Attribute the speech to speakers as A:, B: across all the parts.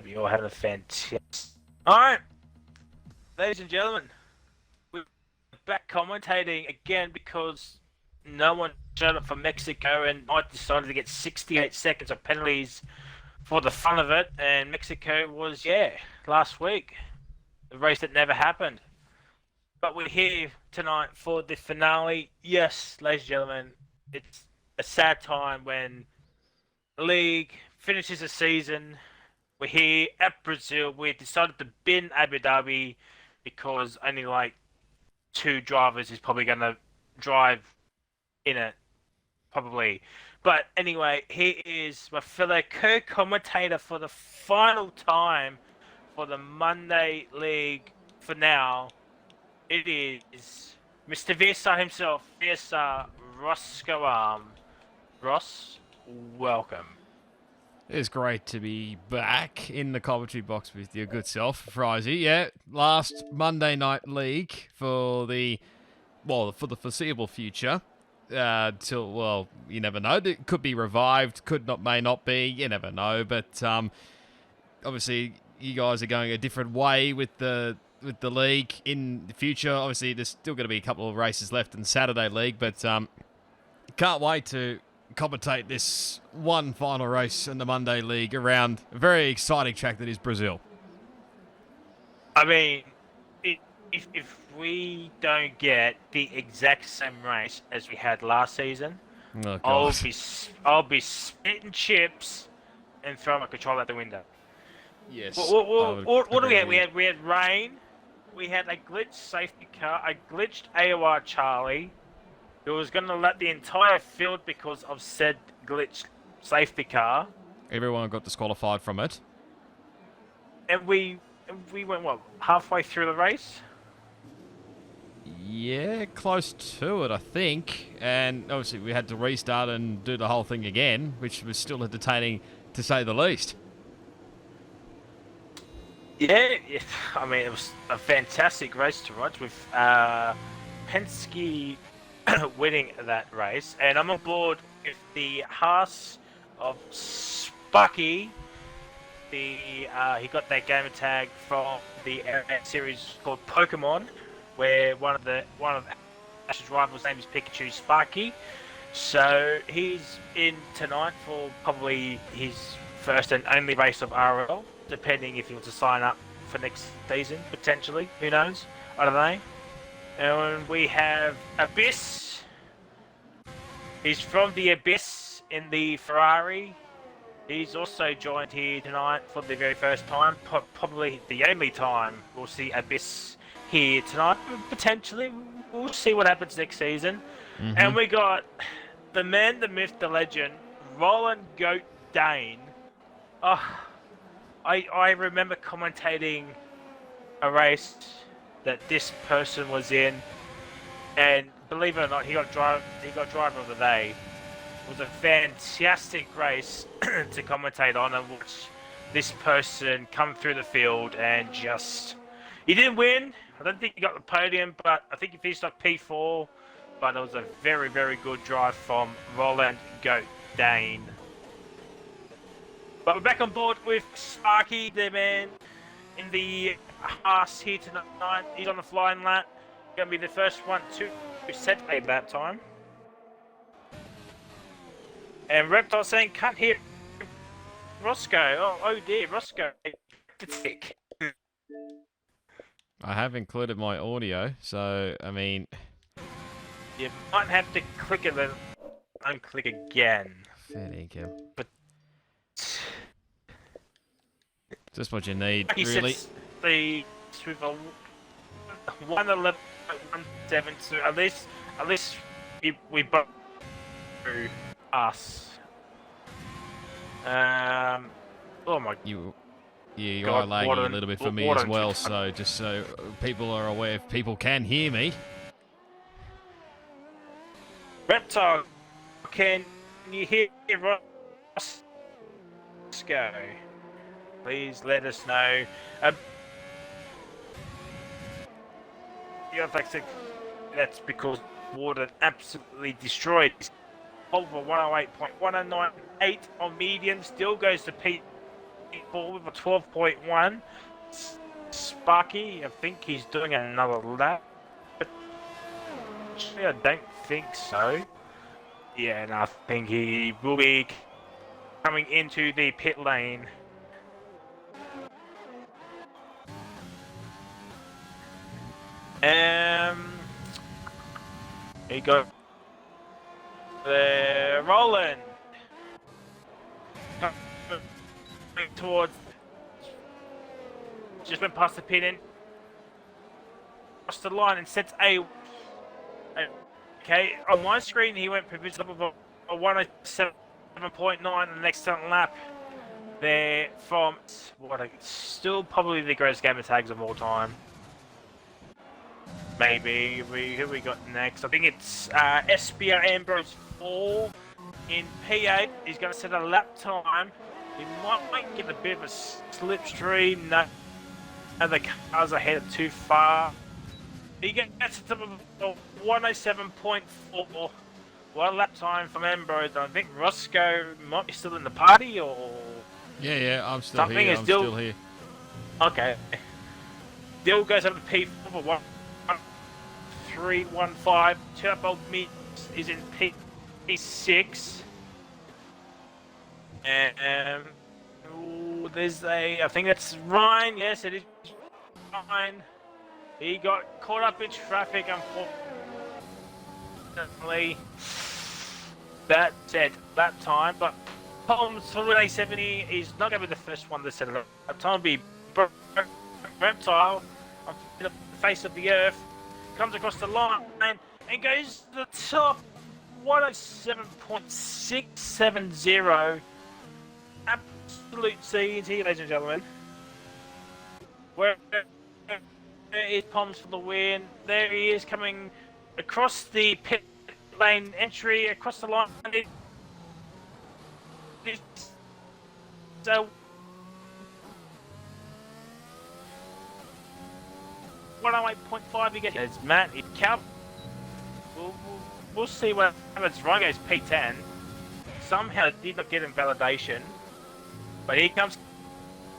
A: Hope you're all having a fantastic. All right, ladies and gentlemen, we're back commentating again because no one showed up for Mexico, and I decided to get 68 seconds of penalties for the fun of it. And Mexico was, last week, the race that never happened. But we're here tonight for the finale. Yes, ladies and gentlemen, it's a sad time when the league finishes the season. We're here at Brazil. We decided to bin Abu Dhabi because only like two drivers is probably going to drive in it, probably. But anyway, he is my fellow co-commentator for the final time for the Monday League for now. It is Mr. Visa himself, Visa Roscoe. Ross, welcome.
B: It's great to be back in the commentary box with your good self, Frizy. Yeah, last Monday Night League for the foreseeable future. Till you never know. It could be revived, may not be. You never know. But obviously, you guys are going a different way with the league in the future. Obviously, there's still going to be a couple of races left in the Saturday League, but can't wait to commentate this one final race in the Monday League around a very exciting track that is Brazil.
A: I mean, if we don't get the exact same race as we had last season,
B: I'll
A: be spitting chips and throwing my controller out the window.
B: Yes.
A: What do we have? We had rain. We had a glitched safety car, a glitched AOR Charlie. It was going to let the entire field because of said glitched safety car.
B: Everyone got disqualified from it.
A: And we went, halfway through the race?
B: Yeah, close to it, I think. And obviously we had to restart and do the whole thing again, which was still entertaining, to say the least.
A: Yeah, I mean, it was a fantastic race to watch with Penske winning that race. And I'm on board with the Haas of Sparky. He got that gamer tag from the series called Pokemon, where one of Ash's rivals' name is Pikachu Sparky. So he's in tonight for probably his first and only race of RL, depending if he wants to sign up for next season, potentially. Who knows? I don't know. And we have Abyss. He's from the Abyss in the Ferrari. He's also joined here tonight for the very first time, probably the only time we'll see Abyss here tonight. Potentially, we'll see what happens next season. Mm-hmm. And we got the man, the myth, the legend, Roland Goat Dane. Oh, I remember commentating a race that this person was in, and believe it or not, he got driver of the day. It was a fantastic race to commentate on and watch this person come through the field and just... He didn't win. I don't think he got the podium, but I think he finished up P4. But it was a very, very good drive from Roland Goat Dane. But we're back on board with Sparky, the man in the Haas here tonight. He's on the flying lap. Going to be the first one to set a lap time. And Reptile saying, can't hear Roscoe. Oh dear, Roscoe.
B: I have included my audio, so, I mean...
A: You might have to click it and unclick again.
B: Fair dinkum.
A: But...
B: Just what you need,
A: he
B: really.
A: Sets the with a 111.172. At least we both through us. Oh my.
B: You are
A: God,
B: lagging a little bit for me as well, so just so people are aware, if people can hear me.
A: Reptile, can you hear Ross? Go. Please let us know. That's because water absolutely destroyed. Over 108.1098 on medium, still goes to Pete P4 with a 12.1. Sparky, I think he's doing another lap. But actually, I don't think so. Yeah, and I think he will be coming into the pit lane. He got the Roland towards, just went past the pit in, crossed the line and sets a. Okay, on my screen he went provisional with a 107.9 on the next lap. There from still probably the greatest gamer tags of all time. Maybe who we got next? I think it's SBR Ambrose 4 in P8. He's going to set a lap time. He might get a bit of a slipstream. No, the cars ahead of too far. He gets to the 107.4. One lap time from Ambrose. I think Roscoe might be still in the party, or
B: Yeah, I'm still
A: something
B: here.
A: is
B: I'm
A: still
B: still here.
A: okay. Dill goes up to P4 for 1-3-1-5. Turbo Mix is in P6. And there's I think that's Ryan. Yes, it is Ryan. He got caught up in traffic, unfortunately. That said, lap time, but Tom's Holiday 70 is not going to be the first one to set a lap time. Be Reptile on the face of the earth, comes across the line and goes to the top 107.670. Absolute CNT, ladies and gentlemen. Where is Poms for the win? There he is coming across the pit lane entry, across the line. So 108.5 again. It's Matt. It's Cal. We'll see what happens. Ryan goes P10. Somehow it did not get invalidation. But here comes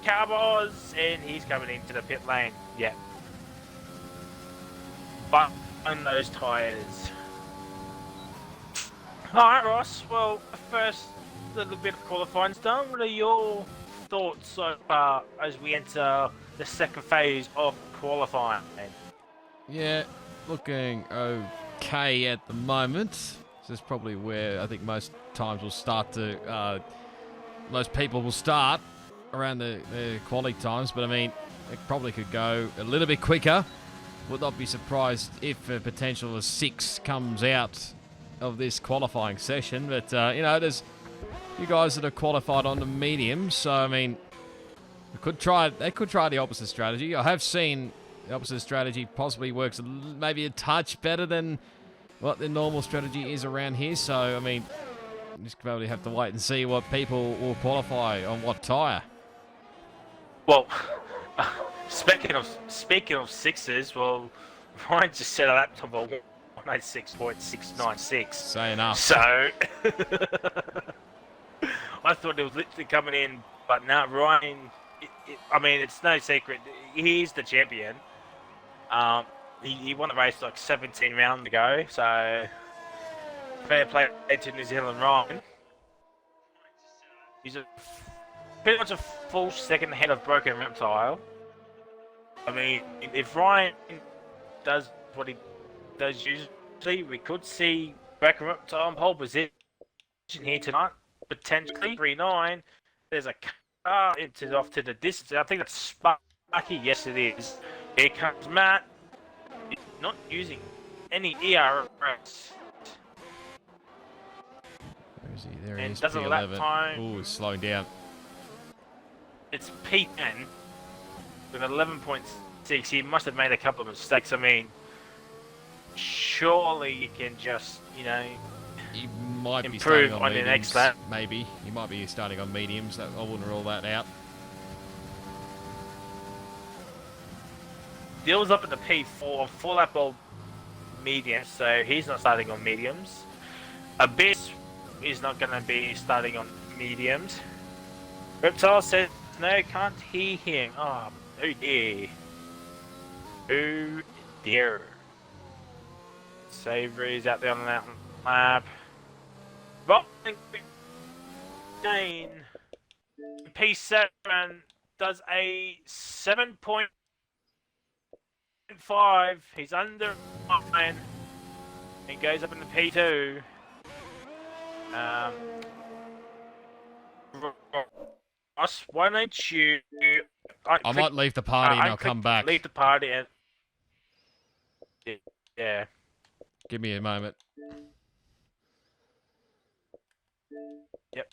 A: Cowboys, and he's coming into the pit lane. Yeah. But on those tyres. Alright, Ross. Well, first little bit of qualifying's done. What are your thoughts so far as we enter the second phase of qualifying?
B: Yeah, looking okay at the moment. This is probably where I think most times will start to, most people will start around the quality times, but I mean, it probably could go a little bit quicker. Would not be surprised if a potential of 6 comes out of this qualifying session, but there's you guys that are qualified on the mediums, so I mean, they could try the opposite strategy. I have seen the opposite strategy possibly works maybe a touch better than what the normal strategy is around here, so I mean, just probably have to wait and see what people will qualify on what tyre.
A: Well, speaking of sixes, well, Ryan just set a laptop of 186.696.
B: Say enough.
A: So I thought it was literally coming in, but now Ryan. I mean, it's no secret. He's the champion. He won the race like 17 rounds ago, so fair play to New Zealand Ryan. He's pretty much a full second ahead of Broken Reptile. I mean, if Ryan does what he does usually, we could see Broken Reptile on pole position here tonight, potentially 3-9. There's a car off to the distance. I think that's Sparky. Yes, it is. Here comes Matt. He's not using any ERS.
B: Where is he? There he
A: And
B: is.
A: does a lap
B: P11.
A: time.
B: Ooh, he's slowing down.
A: It's P10 with 11.6. He must have made a couple of mistakes. I mean, surely you can just,
B: He might be
A: improve
B: starting on
A: on the
B: mediums,
A: next lap.
B: maybe. He might be starting on mediums. I wouldn't rule that out.
A: Dill's up at the P4, full lap of mediums, so he's not starting on mediums. Abyss is not going to be starting on mediums. Reptile says No, can't hear him. Oh dear. Oh dear. Savory's out there on the mountain lap. Rolling Dane. P7 does a 7.5. He's under 9. He goes up into P2. Ross, why don't you?
B: I might leave the party and I'll come back.
A: Leave the party and yeah.
B: Give me a moment.
A: Yep.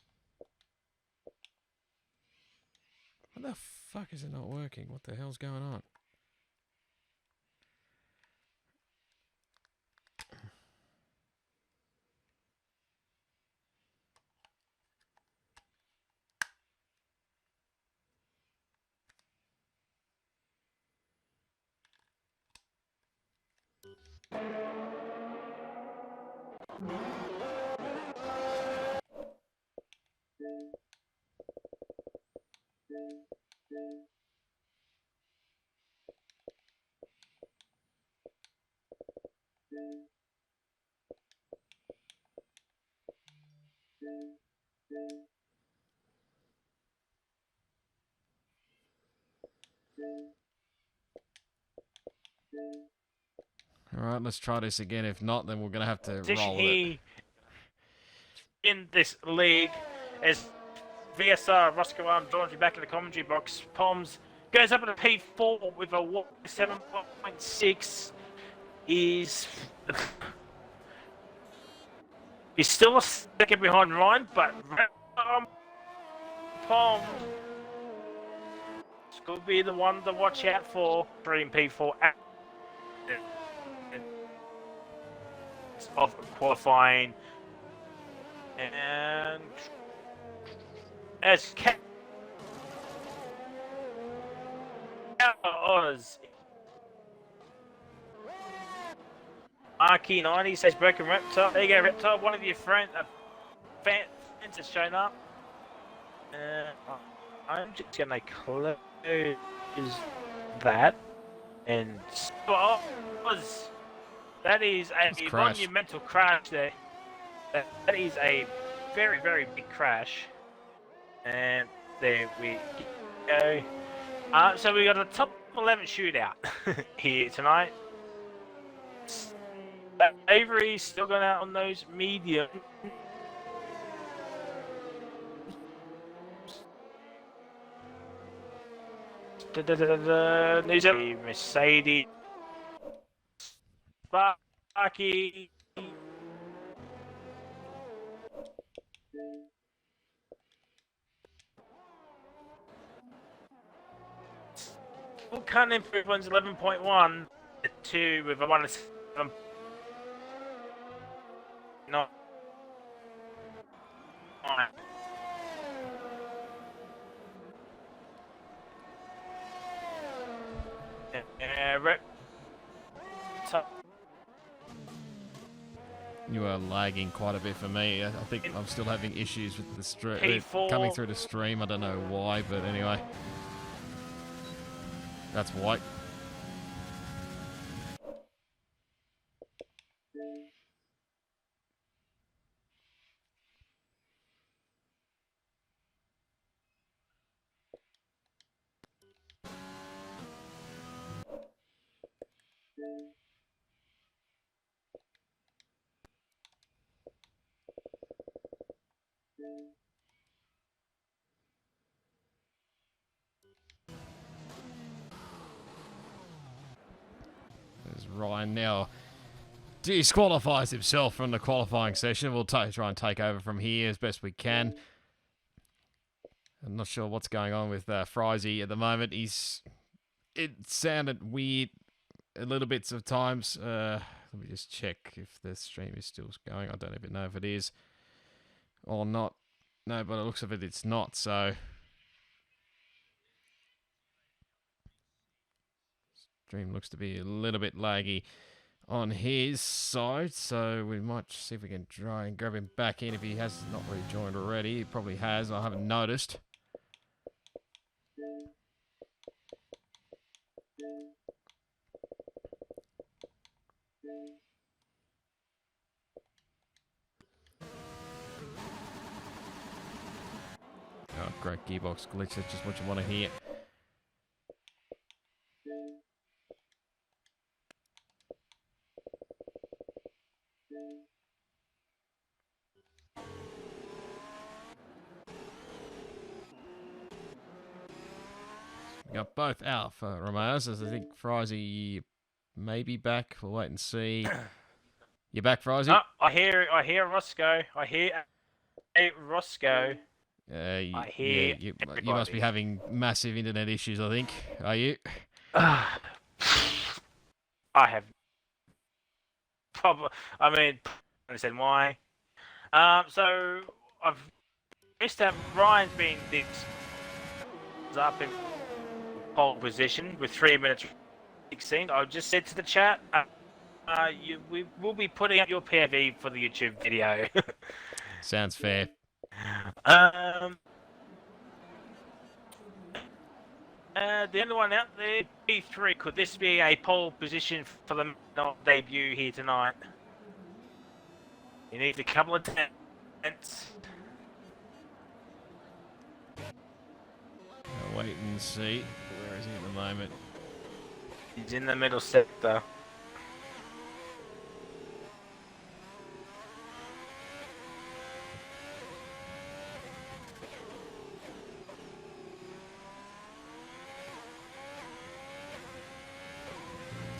B: What the fuck is it not working? What the hell's going on? Alright, let's try this again. If not, then we're going to have to roll it.
A: In this league as VSR, Roscoe Arm joins you back in the commentary box. Poms goes up to P4 with a 7.6. He's still a second behind Ryan, but Poms could be the one to watch out for. 3 and P4 of qualifying. And as Oz Marky 90 says broken reptile. There you go, reptile. One of your fans has shown up. I'm just gonna close that and Oz. That is a monumental crash there. That is a very, very big crash. And there we go. So we got a top 11 shootout here tonight. Avery's still going out on those medium. Mercedes. Sparky. Still can't improve one's 11.1 to with a 1.7. No.
B: You are lagging quite a bit for me. I think I'm still having issues with the stream coming through the stream. I don't know why, but anyway. That's white. There's Ryan now disqualifies himself from the qualifying session. We'll try and take over from here as best we can. I'm not sure what's going on with Frizy at the moment. It sounded weird a little bits of times. Let me just check if the stream is still going. I don't even know if it is or not. No, but it looks of it, it's not. So stream looks to be a little bit laggy on his side, so we might see if we can try and grab him back in if he has not rejoined already. He probably has. I haven't noticed. Oh, great gearbox glitch. That's just what you want to hear. We got both Alpha Romeos, as I think Frizy may be back. We'll wait and see. You back, Frizy?
A: Oh, I hear Roscoe. I hear Roscoe. I hear
B: you
A: everybody.
B: must be having massive internet issues, I think. Are you?
A: I have I mean, understand why. So I've missed out. Ryan's been this up in pole position with 3 minutes 16. I just said to the chat, we will be putting up your POV for the YouTube video.
B: Sounds fair.
A: The other one out there, P3. Could this be a pole position for the debut here tonight? You need a couple of tenths.
B: I'll wait and see. Where is he at the moment?
A: He's in the middle sector.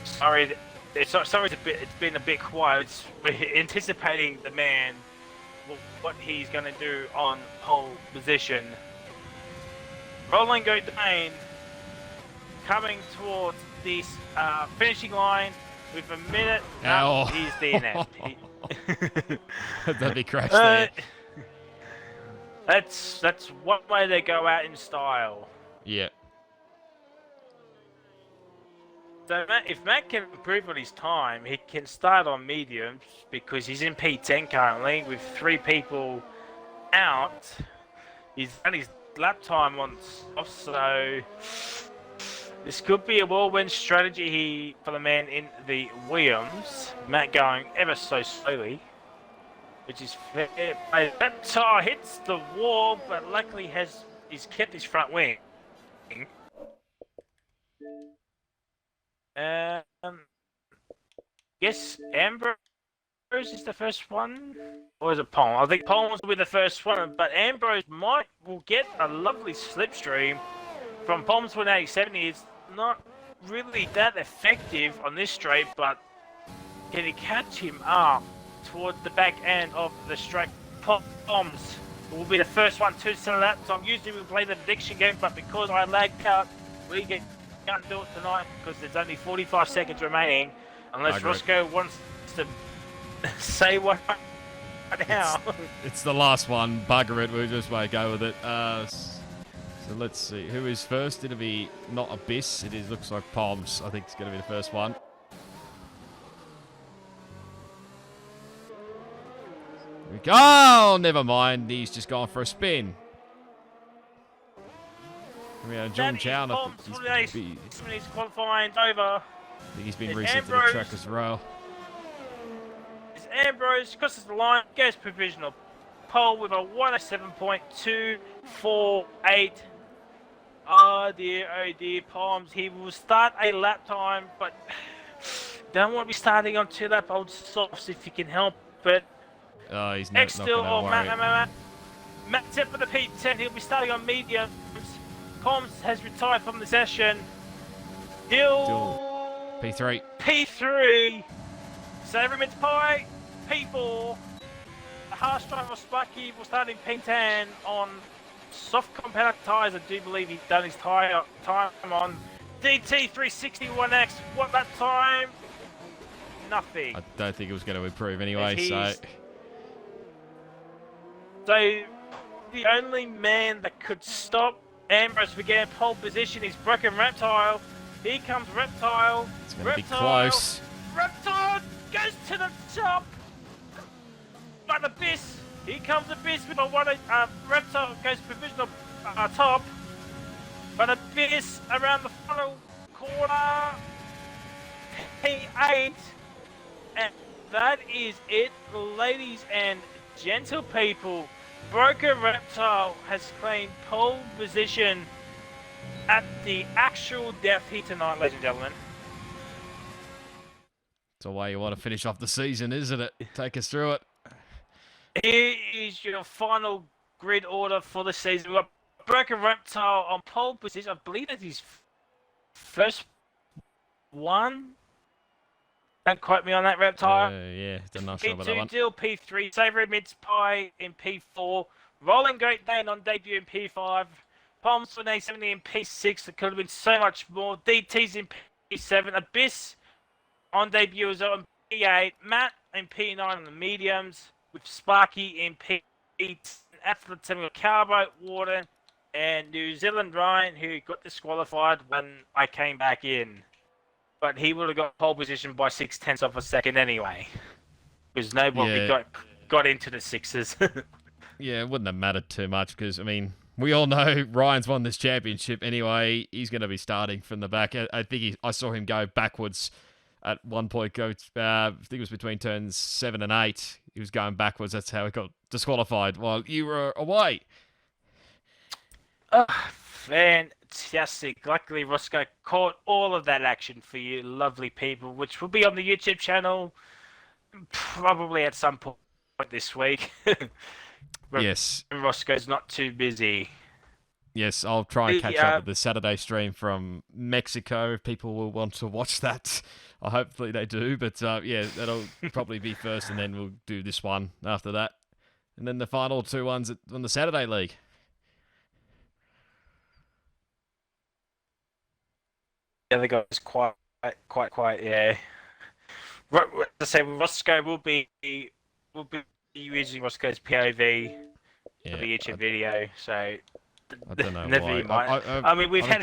A: Sorry, it's been a bit quiet. We're anticipating the man, what he's going to do on pole position. Rolling go down, coming towards the finishing line with a minute.
B: Ow.
A: He's there now.
B: That'd be crash there.
A: That's one way they go out in style.
B: Yeah.
A: So if Matt can improve on his time, he can start on mediums because he's in P10 currently with 3 people out. He's done his lap time on off, so this could be a whirlwind strategy for the man in the Williams. Matt going ever so slowly, which is fair. That tire hits the wall, but luckily he's kept his front wing. Yes, Ambrose is the first one, or is it Palm? I think Palm will be the first one, but Ambrose will get a lovely slipstream from Palm's 180-70. It's not really that effective on this straight, but can he catch him up towards the back end of the straight? Palms will be the first one to settle that. So usually we play the prediction game, but because I lagged out, we can't do it tonight because there's only 45 seconds remaining. Unless Roscoe wants to say what now.
B: It's the last one. Bugger it. We'll just go with it. So let's see. Who is first? It'll be not Abyss. It looks like Palms. I think it's going to be the first one. Here we go. Oh, never mind. He's just gone for a spin. We have John Chow.
A: He's qualifying over.
B: I think he's been reset to the track as well.
A: It's Ambrose crosses the line, goes provisional pole with a 107.248. Oh dear, Palms. He will start a lap time, but don't want to be starting on 2 lap old softs if you can help it.
B: Oh, he's not going to worry.
A: Matt's set for the P10. He'll be starting on mediums. Palms has retired from the session. He'll
B: P3.
A: P3. So every minute pie. P4. The harsh driver Sparky will start in P10 on soft compound tyres. I do believe he's done his time on DT361X. What that time? Nothing.
B: I don't think it was going to improve anyway.
A: So the only man that could stop Ambrose for getting pole position is Broken Reptile. Here comes Reptile.
B: It's going to be close.
A: Reptile goes to the top. But Abyss. Here comes Abyss with a Reptile goes provisional top. But Abyss around the final quarter P8. And that is it, ladies and gentle people. Broker Reptile has claimed pole position at the actual death heat tonight, ladies and gentlemen.
B: It's the way you want to finish off the season, isn't it? Take us through it.
A: Here is your final grid order for the season. We've got Broker Reptile on pole position. I believe that's his first one. Don't quote me on that, Reptile.
B: Yeah, I'm not sure about that
A: P2
B: one.
A: Dill P3, Savoury Mince Pie in P4, Rolling Great Dane on debut in P5, Palms for A70 in P6. There could have been so much more. DT's in P7, Abyss on debut as well in P8, Matt in P9 on the mediums, with Sparky in P8, Athlete 7 with Carbo, Water, and New Zealand Ryan, who got disqualified when I came back in. But he would have got pole position by 0.6 of a second anyway. Because nobody got into the sixes.
B: Yeah, it wouldn't have mattered too much because, I mean, we all know Ryan's won this championship anyway. He's going to be starting from the back. I think I saw him go backwards at one point. I think it was between turns 7 and 8. He was going backwards. That's how he got disqualified while you were away.
A: Fantastic. Luckily, Roscoe caught all of that action for you lovely people, which will be on the YouTube channel probably at some point this week.
B: Yes.
A: Roscoe's not too busy.
B: Yes, I'll try and catch up with the Saturday stream from Mexico if people will want to watch that. Hopefully they do, but yeah, that'll probably be first, and then we'll do this one after that. And then the final two ones on the Saturday League.
A: The other guy's quite, yeah. To say Roscoe will be using Roscoe's POV for the YouTube video, so
B: I don't know
A: never
B: why.
A: I mean, we've had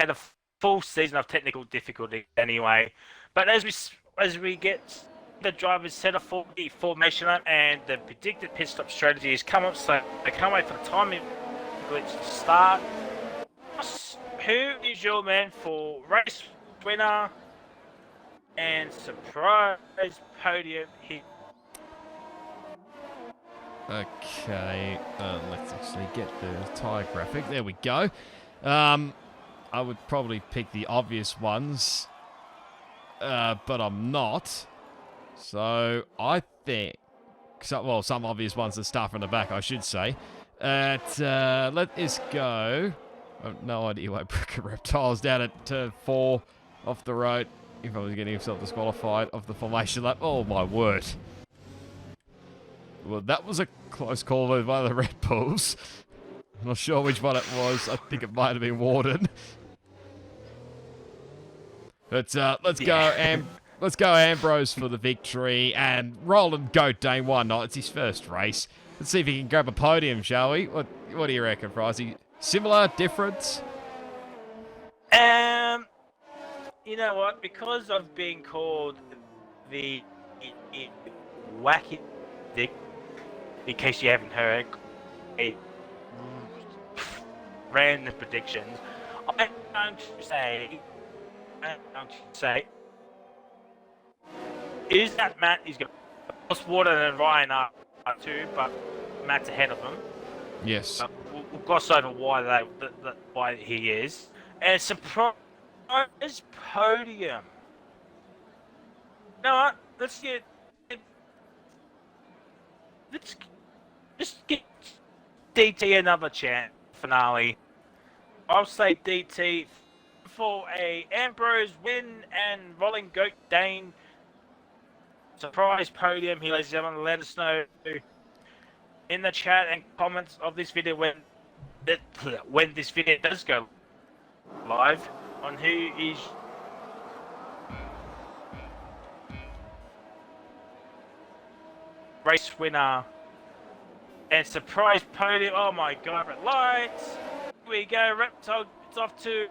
A: a full season of technical difficulty anyway, but as we get the drivers set up for the formation up and the predicted pit stop strategy has come up, so I can't wait for the timing glitch to start. Who is your man for race winner and surprise podium hit?
B: Okay, let's actually get the tyre graphic. There we go. I would probably pick the obvious ones, but I'm not. So I think, some obvious ones that start from the back, I should say. Let us go. I have no idea why Broker Reptile's down at turn 4 off the road. He probably getting himself disqualified off the formation lap. Oh my word. Well, that was a close call with one of the Red Bulls. I'm not sure which one it was. I think it might have been Warden. But let's go Ambrose for the victory, and Roland Goat Dane, why not? It's his first race. Let's see if he can grab a podium, shall we? What do you reckon, Pricey? Similar, different?
A: You know what? Because of being called the wacky dick, in case you haven't heard, random predictions. I don't say is that Matt is going to cross Water and Ryan are too, but Matt's ahead of him.
B: Yes.
A: We'll gloss over why he is. And surprise podium. You know what? Let's just get DT another chance finale. I'll say DT for a Ambrose win and Rolling Goat Dane surprise podium. Ladies and gentlemen, let us know in the chat and comments of this video when this video does go live on who is race winner and surprise podium. Oh my god, red lights. Here we go. Reptile gets off to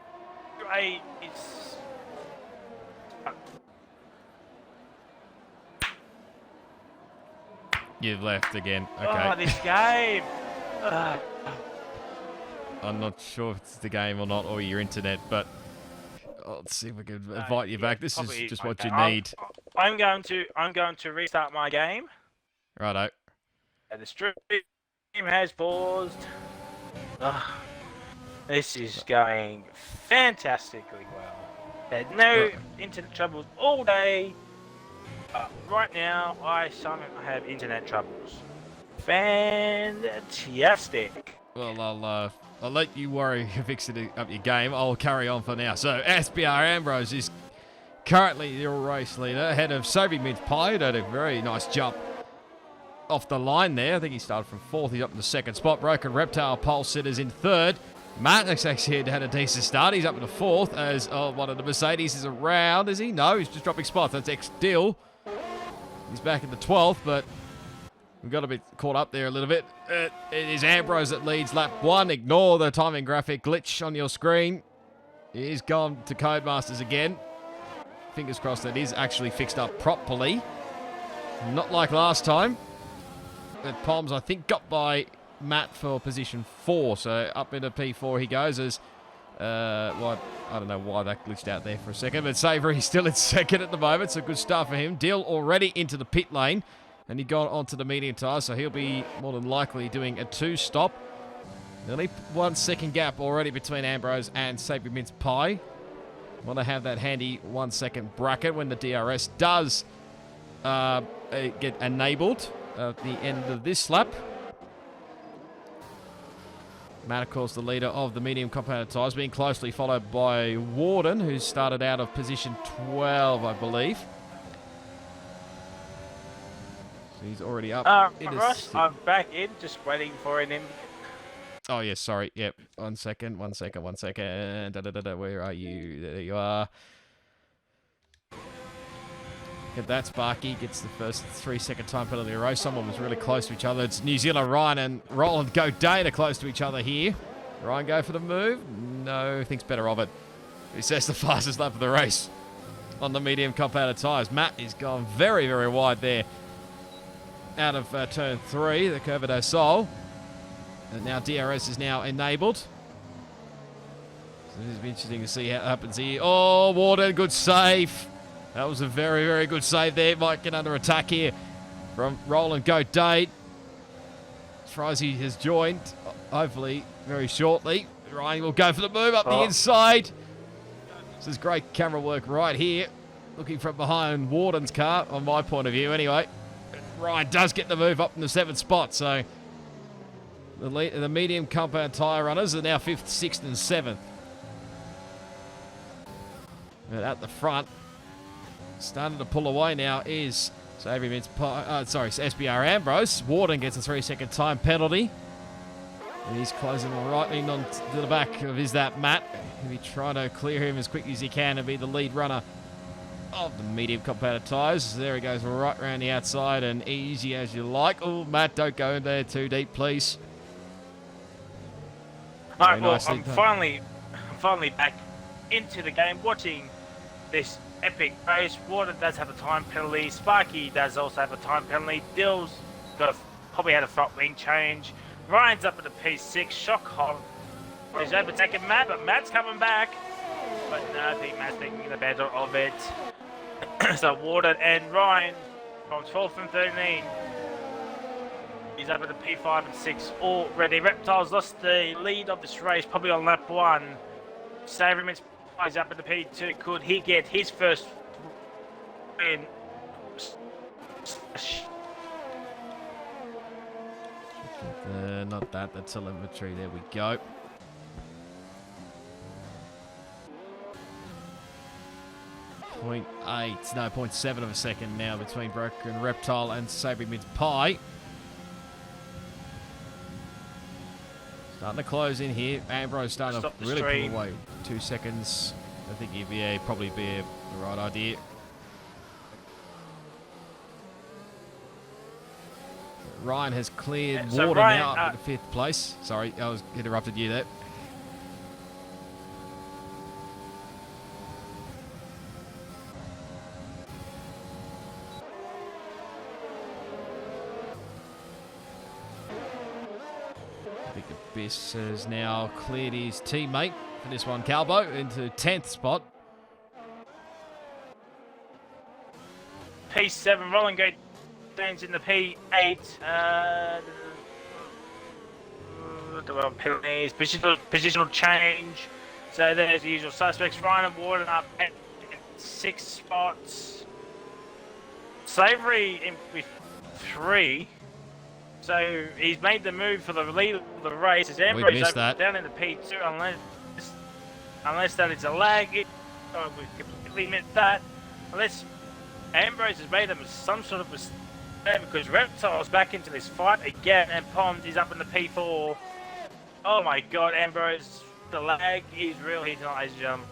A: a
B: You've left again. Okay.
A: Oh, this game.
B: I'm not sure if it's the game or not, or your internet, but let's see if we can invite you back. This is
A: probably
B: just
A: my
B: what you
A: game.
B: need.
A: I'm going to restart my game.
B: Righto.
A: And the stream has paused. Ugh, this is going fantastically well. Had no internet troubles all day. Right now, I somehow have internet troubles. Fantastic.
B: Well, I'll let you worry fixing up your game. I'll carry on for now. So, SBR Ambrose is currently your race leader, ahead of Soapy Mince Pie, who did a very nice jump off the line there. I think he started from 4th. He's up in the 2nd spot. Broken Reptile Pole Sitters in 3rd. Matt looks like he had a decent start. He's up in the 4th as one of the Mercedes is around. Is he? No, he's just dropping spots. That's X-Dill. He's back in the 12th, but we got a bit caught up there a little bit. It is Ambrose that leads lap 1. Ignore the timing graphic glitch on your screen. He's gone to Codemasters again. Fingers crossed that is actually fixed up properly. Not like last time. But Palms, I think, got by Matt for position 4. So up into P4 he goes as... I don't know why that glitched out there for a second. But Savoury's still in 2nd at the moment. So good start for him. Dill already into the pit lane. And he got onto the medium tyre. So he'll be more than likely doing a 2-stop. Nearly 1 second gap already between Ambrose and Savoury Mince Pie. Want to have that handy 1 second bracket when the DRS does get enabled at the end of this lap. Matt, of course, the leader of the medium compounded tyres, being closely followed by Warden, who started out of position 12, I believe. So he's already up.
A: Ross, I'm back in, just waiting for an...
B: Oh, yes, sorry. Yep. 1 second. Where are you? There you are. Get that. Sparky gets the first 3-second time penalty in a row. Someone was really close to each other. It's New Zealand Ryan and Roland Godate are close to each other here. Ryan go for the move? No, thinks better of it. He says the fastest lap of the race on the medium compounded tyres. Matt is gone very, very wide there out of turn 3, the Curve du Sol. And now DRS is now enabled. So this will be interesting to see how it happens here. Oh, Warden, good save. That was a very, very good save there. Might get under attack here from Roland Godate. Frizy has joined, hopefully, very shortly. Ryan will go for the move up the inside. This is great camera work right here. Looking from behind Warden's car, on my point of view anyway. Ryan does get the move up in the 7th spot, so the medium compound tyre runners are now 5th, 6th and 7th. And at the front, starting to pull away now is Savoury Mince Pie, SBR Ambrose. Warden gets a 3-second time penalty. And he's closing right in on to the back of that Matt. He'll be trying to clear him as quickly as he can and be the lead runner of the medium compounded tyres. There he goes right around the outside and easy as you like. Oh, Matt, don't go in there too deep, please.
A: Alright, well, I'm finally back into the game, watching this epic race. Warden does have a time penalty. Sparky does also have a time penalty. Dill's probably had a front wing change. Ryan's up at the P6. Shock Hog is overtaking Matt, but Matt's coming back. But no, I think Matt's taking the better of it. So Warden and Ryan from 12th and 13. He's up at the P5 and 6 already. Reptiles lost the lead of this race, probably on lap 1. Savoury Mince Pie is up at the P2. Could he get his first win?
B: Not that, the telemetry. There we go. .8, no, 0.7 of a second now between Broken Reptile and Savoury Mince Pie. Starting to close in here. Ambrose starting to really pull away. 2 seconds. I think he'd probably be the right idea. Ryan has cleared Warden now up at the 5th place. Sorry, I was interrupted you there. think Abyss has now cleared his teammate for this one, Calbo, into 10th spot.
A: P7, Rolling Gate Dane's in the P8. Penalties, positional change. So there's the usual suspects. Ryan and Warden up at 6 spots. Slavery in with 3. So he's made the move for the lead of the race. As Ambrose down in the P2, unless that is a lag. We completely missed that. Unless Ambrose has made some sort of mistake, because Reptile's back into this fight again, and Poms is up in the P4. Oh my God, Ambrose, the lag is real here tonight, ladies and gentlemen.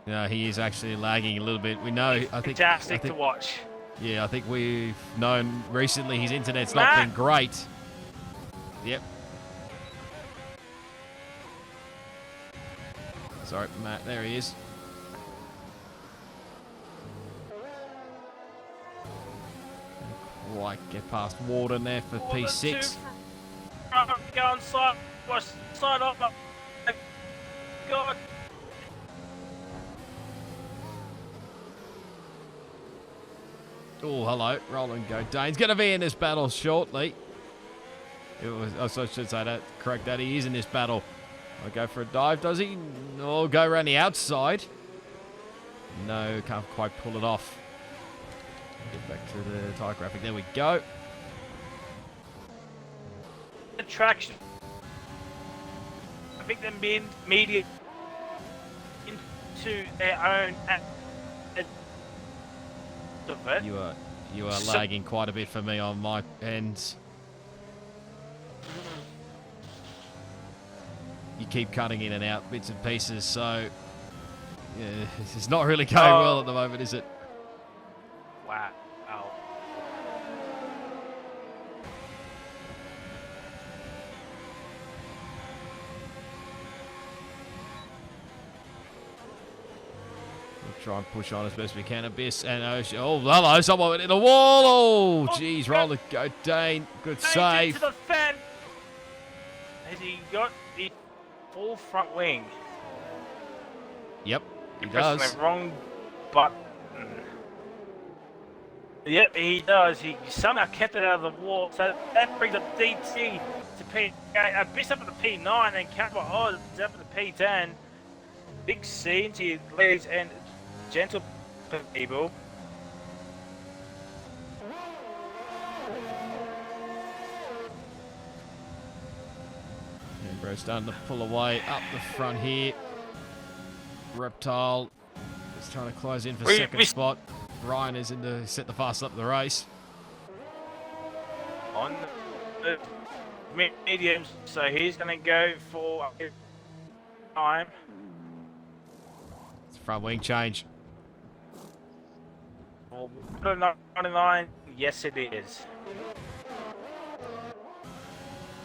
B: No, he is actually lagging a little bit. We know. I think
A: fantastic to watch.
B: Yeah, I think we've known recently his internet's not been great. Yep. Sorry, Matt. There he is. Quite get past Warden there for P6.
A: Go on side. Watch side up. God.
B: Oh, hello. Roll and go. Dane's going to be in this battle shortly. I should say that. Correct that. He is in this battle. I'll go for a dive, does he? No, go around the outside. No, can't quite pull it off. Get back to the tire graphic. There we go.
A: Traction. I think the media into their own of it.
B: You are lagging quite a bit for me on my end. You keep cutting in and out bits and pieces, so yeah, it's not really going well at the moment, is it?
A: Wow.
B: Try and push on as best we can. Abyss and Ocean. Oh, hello. Someone went in the wall. Oh, jeez. Roll the go. Dane. Good save.
A: Into the fan. Has he got the full front wing?
B: Yep, he
A: pressing
B: does.
A: The wrong button. Yep, he does. He somehow kept it out of the wall. So that brings up DT to P8. Abyss up at the P9 and Campbell Oz up at the P10. Big C into leads and gentle people.
B: Ambrose starting to pull away up the front here. Reptile is trying to close in for second spot. Ryan is in to set the fast up the race.
A: On the mediums, so he's going to go for time.
B: It's front wing change.
A: 99, yes it is.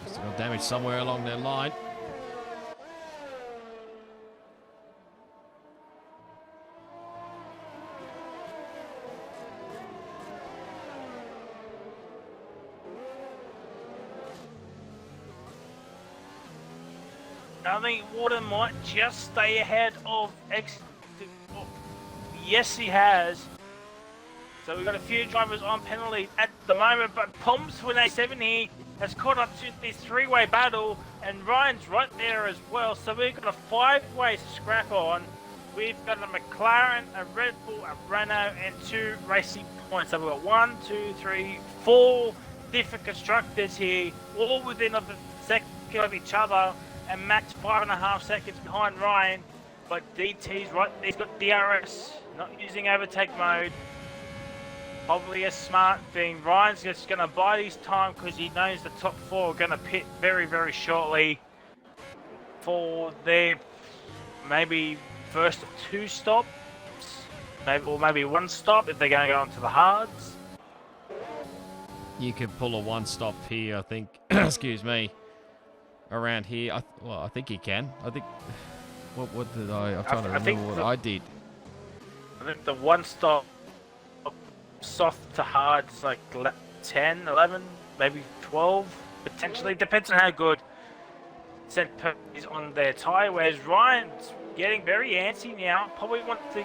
B: Still damage somewhere along their line.
A: I think Warden might just stay ahead of X. Yes, he has. So we've got a few drivers on penalties at the moment, but Poms with A7 here has caught up to this three-way battle, and Ryan's right there as well. So we've got a five-way scrap on. We've got a McLaren, a Red Bull, a Renault, and 2 Racing Points. So we've got 1, 2, 3, 4 different constructors here, all within a second of each other, and Max 5.5 seconds behind Ryan. But DT's right, he's got DRS, not using overtake mode. Probably a smart thing. Ryan's just going to buy his time because he knows the top 4 are going to pit very, very shortly for their maybe first 2 stops, maybe 1 stop if they're going to go onto the hards.
B: You could pull a 1 stop here, I think. Excuse me. Around here, I think he can. I think. What did I? I'm trying to remember what I did.
A: I think the 1 stop. Soft to hard is like 10, 11, maybe 12, potentially. Depends on how good penalties on their tyre, whereas Ryan's getting very antsy now. Probably wants to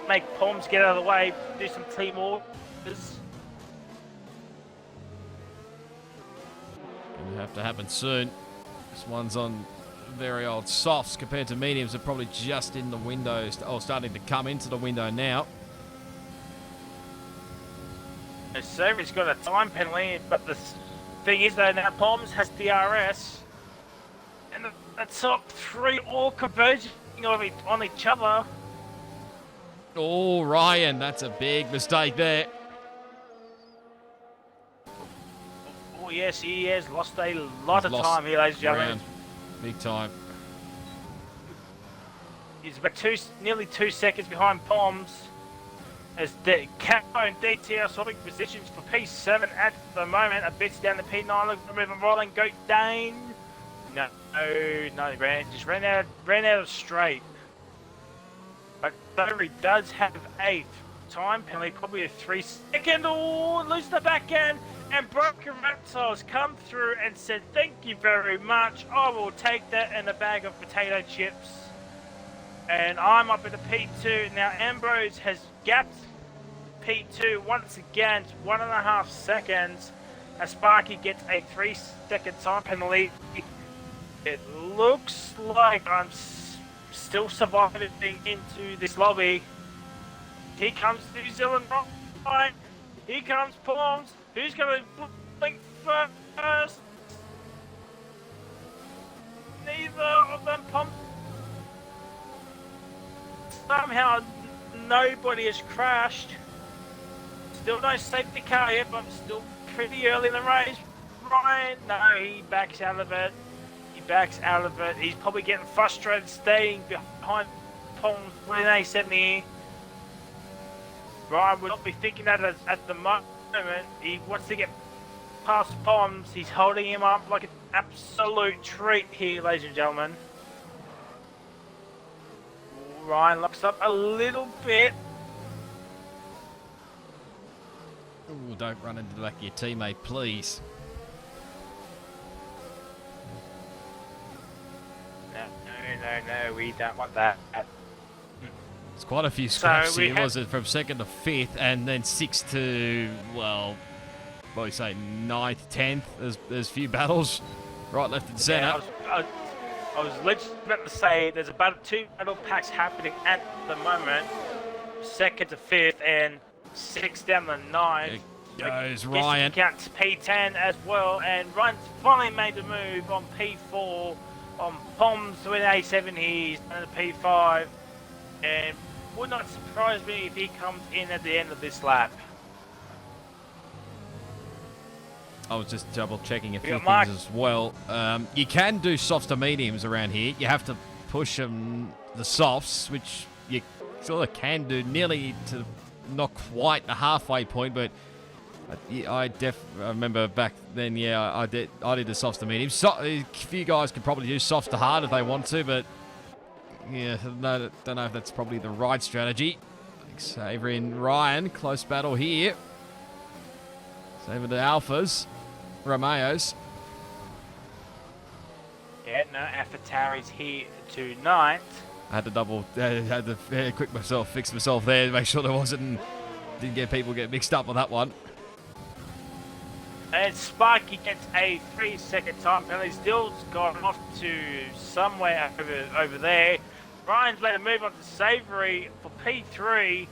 A: make Poms get out of the way, do some team orders.
B: Gonna have to happen soon. This one's on very old softs compared to mediums. Are probably just in the windows, or starting to come into the window now.
A: Savage got a time penalty, but the thing is though, now Poms has DRS, and the top three all converging on each other.
B: Oh, Ryan, that's a big mistake there.
A: Oh yes, he has lost a lot of time here, ladies and gentlemen.
B: Big time.
A: He's about nearly 2 seconds behind Poms. As the Capo and DT are swapping positions for P7 at the moment. A bit down the P9, looking for moving, rolling, Goat Dane. No, just ran out of straight. But Thory does have a time penalty, probably a 3-second. Oh, lose the back end. And Broken Reptiles come through and said, thank you very much. I will take that and a bag of potato chips. And I'm up at the P2. Now Ambrose has gapped P2 once again, 1.5 seconds. As Sparky gets a 3-second time penalty. It looks like I'm still surviving into this lobby. Here comes New Zealand right. Here comes Poms. Who's going to blink first? Neither of them pumped. Somehow nobody has crashed. Still no safety car yet, but still pretty early in the race. Ryan, no, he backs out of it. He's probably getting frustrated staying behind Poms with an A70. Ryan would not be thinking that at the moment. He wants to get past Poms. He's holding him up like an absolute treat here, ladies and gentlemen. Ryan locks up a little bit.
B: Ooh, don't run into the back of your teammate, please.
A: No, we don't want that.
B: There's quite a few scraps
A: so
B: here, was it? From 2nd to 5th, and then 6th to, well, what do you say, 9th, 10th? There's a few battles, right, left, and centre.
A: Yeah, I was literally about to say there's about 2 battle packs happening at the moment. 2nd to 5th and 6th down the 9th.
B: There goes Ryan.
A: Counts P10 as well, and Ryan's finally made the move on P4. On Poms with an A7 here, he's done a P5. And would not surprise me if he comes in at the end of this lap.
B: I was just double checking a few things as well. You can do softs to mediums around here. You have to push the softs, which you sort of can do nearly to not quite the halfway point, but I remember back then, yeah, I did the softs to mediums. A few guys could probably do softs to hard if they want to, but yeah, no, don't know if that's probably the right strategy. Xavier and Ryan, close battle here. Over the Alphas, Romeos.
A: Yeah, no, AlphaTauri's here tonight.
B: I had to fix myself there to make sure there didn't get people get mixed up on that one.
A: And Sparky gets a 3-second time penalty. Still's gone off to somewhere over there. Ryan's made a move on to Savory for P3.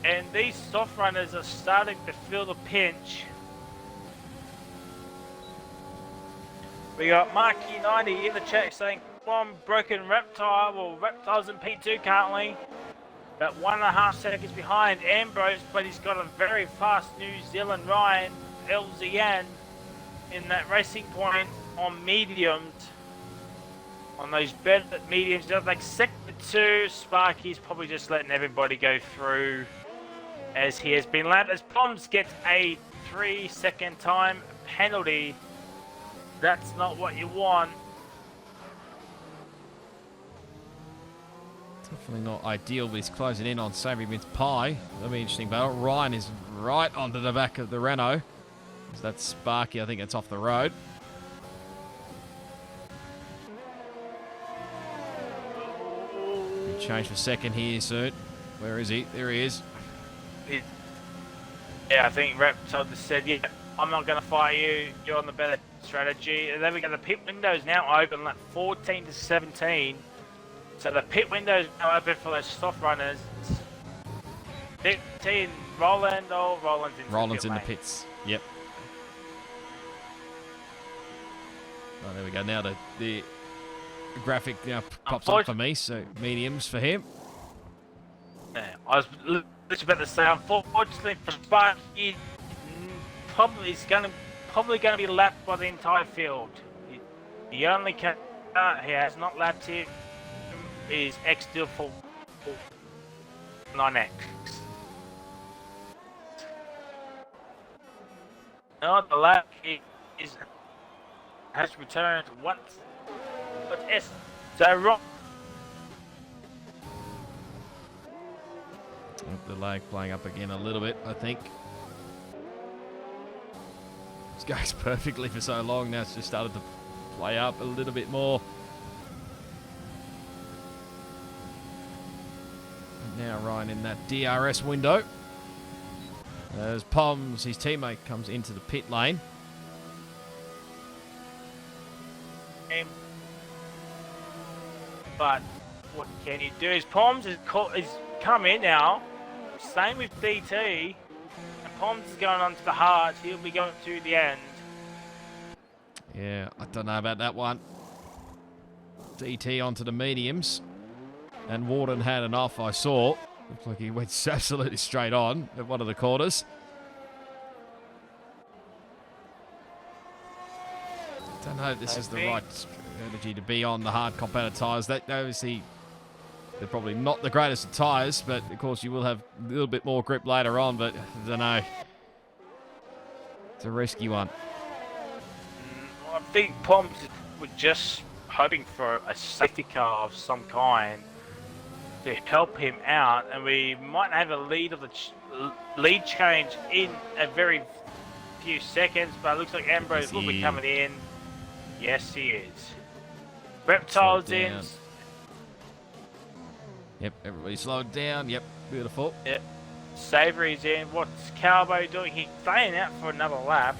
A: And these soft runners are starting to feel the pinch. We got Marky90 in the chat saying, come on, Broken Reptile. Well, Reptile's in P2 currently. About 1.5 seconds behind Ambrose, but he's got a very fast New Zealand Ryan, LZN, in that racing point on mediums. On those better mediums, like sector 2, Sparky's probably just letting everybody go through as he has been lapped. As Poms gets a 3-second time penalty. That's not what you want.
B: Definitely not ideal, but he's closing in on Savory Mince Pie. That'll be an interesting battle. Ryan is right onto the back of the Renault. So that's Sparky, I think it's off the road. change for second here soon. Where is he? There he is.
A: Yeah, I think Reptile just said, yeah, I'm not going to fight you. You're on the better strategy. And then we got the pit windows now open, like 14 to 17. So the pit window is now open for those soft runners. 15, Roland. Oh,
B: Roland's in the pits. Yep. Oh, there we go. Now the graphic now pops up for me, so mediums for him.
A: Yeah, I was literally about to say, unfortunately for Spark, he's probably going to be lapped by the entire field. The only car he has not lapped him is X for 9X. No, the lap has returned once, but S. So wrong.
B: The lag playing up again a little bit, I think. This goes perfectly for so long, now it's just started to play up a little bit more. And now Ryan in that DRS window. As Poms, his teammate, comes into the pit lane.
A: But what can you do? Is Poms is come in now. Same with DT. And Poms is going on to the hard. He'll be going to the end.
B: Yeah, I don't know about that one. DT onto the mediums. And Warden had an off, I saw. Looked like he went absolutely straight on at one of the corners. Don't know if this is the right strategy to be on the hard competitor tyres. That obviously, they're probably not the greatest of tyres, but of course you will have a little bit more grip later on, but I don't know. It's a risky one.
A: I think Poms were just hoping for a safety car of some kind to help him out, and we might have a lead of the lead change in a very few seconds, but it looks like Ambrose will be coming in. Yes, he is. Reptiles in.
B: Yep, everybody slowed down. Yep, beautiful.
A: Yep. Savory's in. What's Calbo doing? He's staying out for another lap.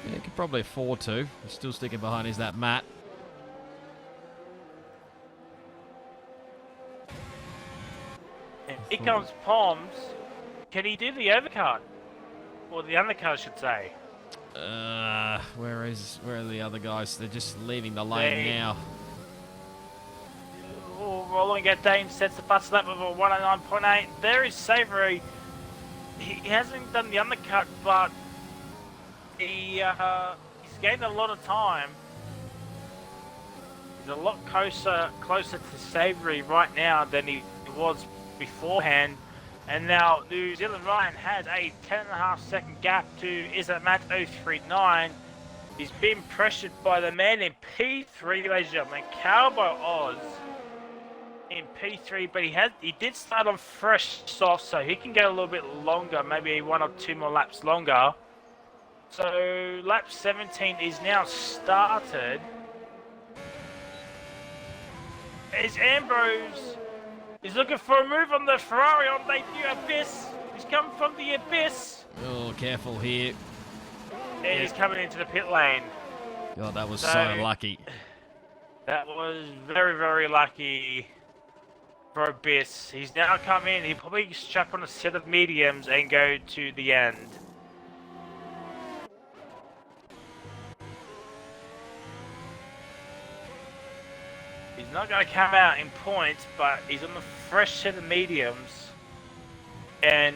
B: Yeah, he could probably afford to. He's still sticking behind is that Matt.
A: And here comes Poms. Can he do the overcut? Or the undercut, I should say.
B: Where are the other guys? They're just leaving the lane now.
A: Oh, rolling at Dane sets the fast lap of a 109.8. There is Savory. He hasn't done the undercut, but he's gained a lot of time. He's a lot closer to Savory right now than he was beforehand. And now New Zealand Ryan has a 10.5 second gap to Izamat 039. He's been pressured by the man in P3, ladies and gentlemen, Cowboy Oz in P3, but he did start on fresh soft, so he can go a little bit longer, maybe 1 or 2 more laps longer. So lap 17 is now started. Is Ambrose... He's looking for a move on the Ferrari on the Abyss. He's coming from the Abyss.
B: Oh, careful here.
A: And he's coming into the pit lane.
B: God, that was so lucky.
A: That was very, very lucky for Abyss. He's now come in. He'll probably strap on a set of mediums and go to the end. He's not going to come out in points, but he's on the fresh set of mediums. And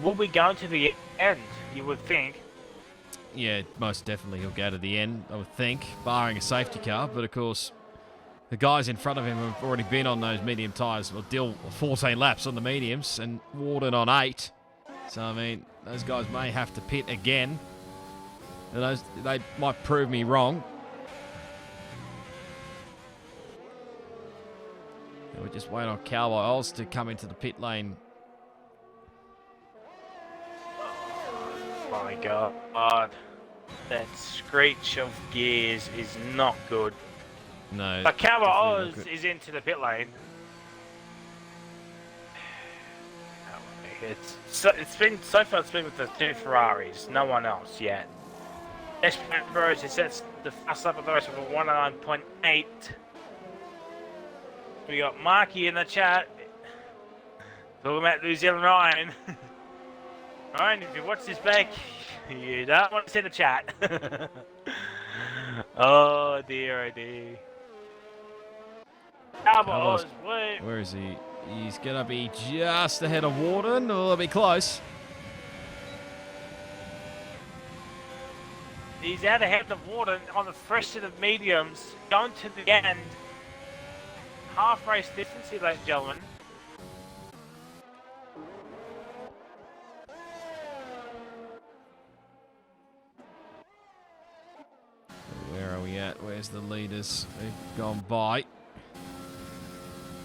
A: will be going to the end, you would think.
B: Yeah, most definitely he'll go to the end, I would think, barring a safety car. But of course, the guys in front of him have already been on those medium tyres. Well, Dill 14 laps on the mediums and Warden on 8. So, I mean, those guys may have to pit again. And they might prove me wrong. We just wait on Cowboy Oz to come into the pit lane.
A: My God, that screech of gears is not good.
B: No.
A: But Cowboy
B: definitely not
A: Oz
B: good.
A: is into the pit lane. It's been so far. It's been with the two Ferraris, no one else yet. Ambrose is sets the fast lap of the race with a 109.8. We got Marky in the chat talking about New Zealand Ryan. Ryan, if you watch this back, you don't want to see the chat. Oh dear, oh dear. Cowboy
B: Cowboys.
A: Oz, wait.
B: Where is he? He's going to be just ahead of Warden. Oh, it'll be close.
A: He's out ahead of Warden on the fresh set of mediums, going to the end. Half race distance here, ladies and gentlemen.
B: Where are we at? Where's the leaders? They've gone by.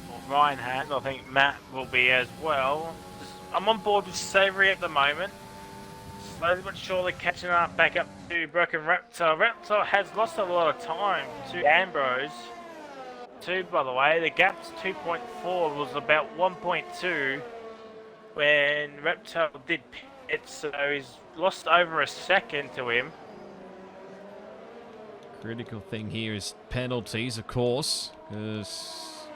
A: Well, Ryan has, I think Matt will be as well. I'm on board with Savory at the moment. Slowly but surely catching up back up to Broken Reptile. Reptile has lost a lot of time to Ambrose. By the way, the gap's 2.4, was about 1.2 when Reptile did pit, so he's lost over a second to him.
B: Critical thing here is penalties, of course, because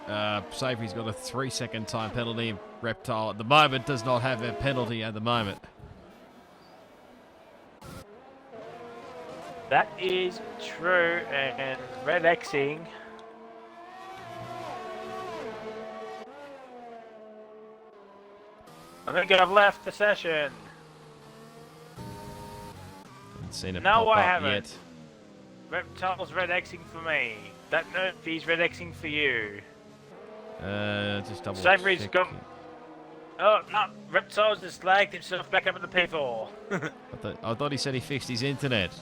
B: Savory's got a 3-second time penalty. Reptile at the moment does not have a penalty at the moment.
A: That is true, and Red Xing. I think I've left the session.
B: Haven't seen it
A: No,
B: pop
A: I
B: up
A: haven't.
B: yet.
A: Reptile's Red Xing for me. Don't know if he's Red Xing for you.
B: Just double
A: Savory's
B: check.
A: got. Oh, no. Reptile's just lagged himself back up at the P4.
B: I thought he said he fixed his internet.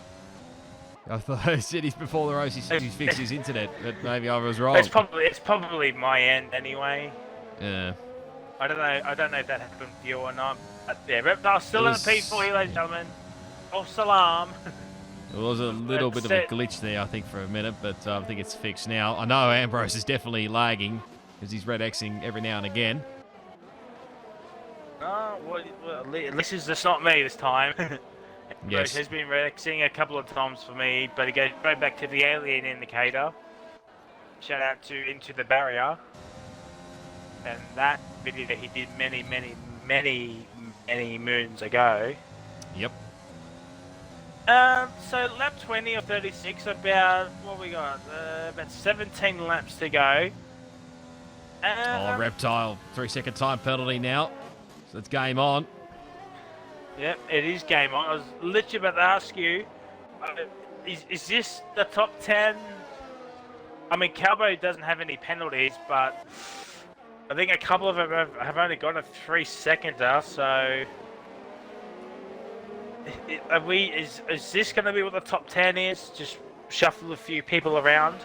B: I thought he said before the race he said he fixed his internet, but maybe I was wrong.
A: It's probably my end anyway.
B: Yeah.
A: I don't know if that happened to you or not. But yeah, Reptile's still in the P4 here, ladies and gentlemen. Oh, salam.
B: There was a little bit of a glitch there, I think, for a minute, but I think it's fixed now. I know Ambrose is definitely lagging because he's red Xing every now and again.
A: Oh, well, at least it's just not me this time.
B: Yes.
A: Has been red Xing a couple of times for me, but it goes right back to the alien indicator. Shout out to Into the Barrier. And that video that he did many moons ago.
B: Yep.
A: So lap 20 or 36, about, what we got? About 17 laps to go.
B: Reptile, 3-second time penalty now. So it's game on.
A: Yep, it is game on. I was literally about to ask you, is this the top 10? I mean, Cowboy doesn't have any penalties, but I think a couple of them have only got a 3-seconder, so is this going to be what the top 10 is? Just shuffle a few people around?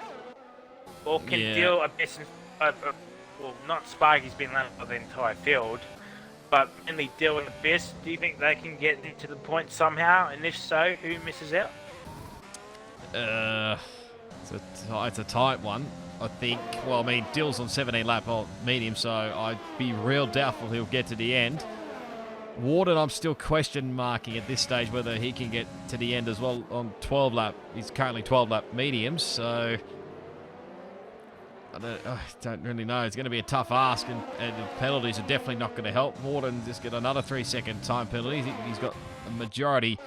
A: Or can deal a bit, well, not Sparky's been left by the entire field, but mainly deal with Abyss. Do you think they can get into the point somehow? And if so, who misses out?
B: It's a tight one, I think. Well, I mean, Dill's on 17 lap medium, so I'd be real doubtful he'll get to the end. Warden, I'm still question marking at this stage whether he can get to the end as well on 12 lap. He's currently 12 lap mediums, so I don't really know. It's going to be a tough ask, and the penalties are definitely not going to help. Warden just get another 3-second time penalty. He's got a majority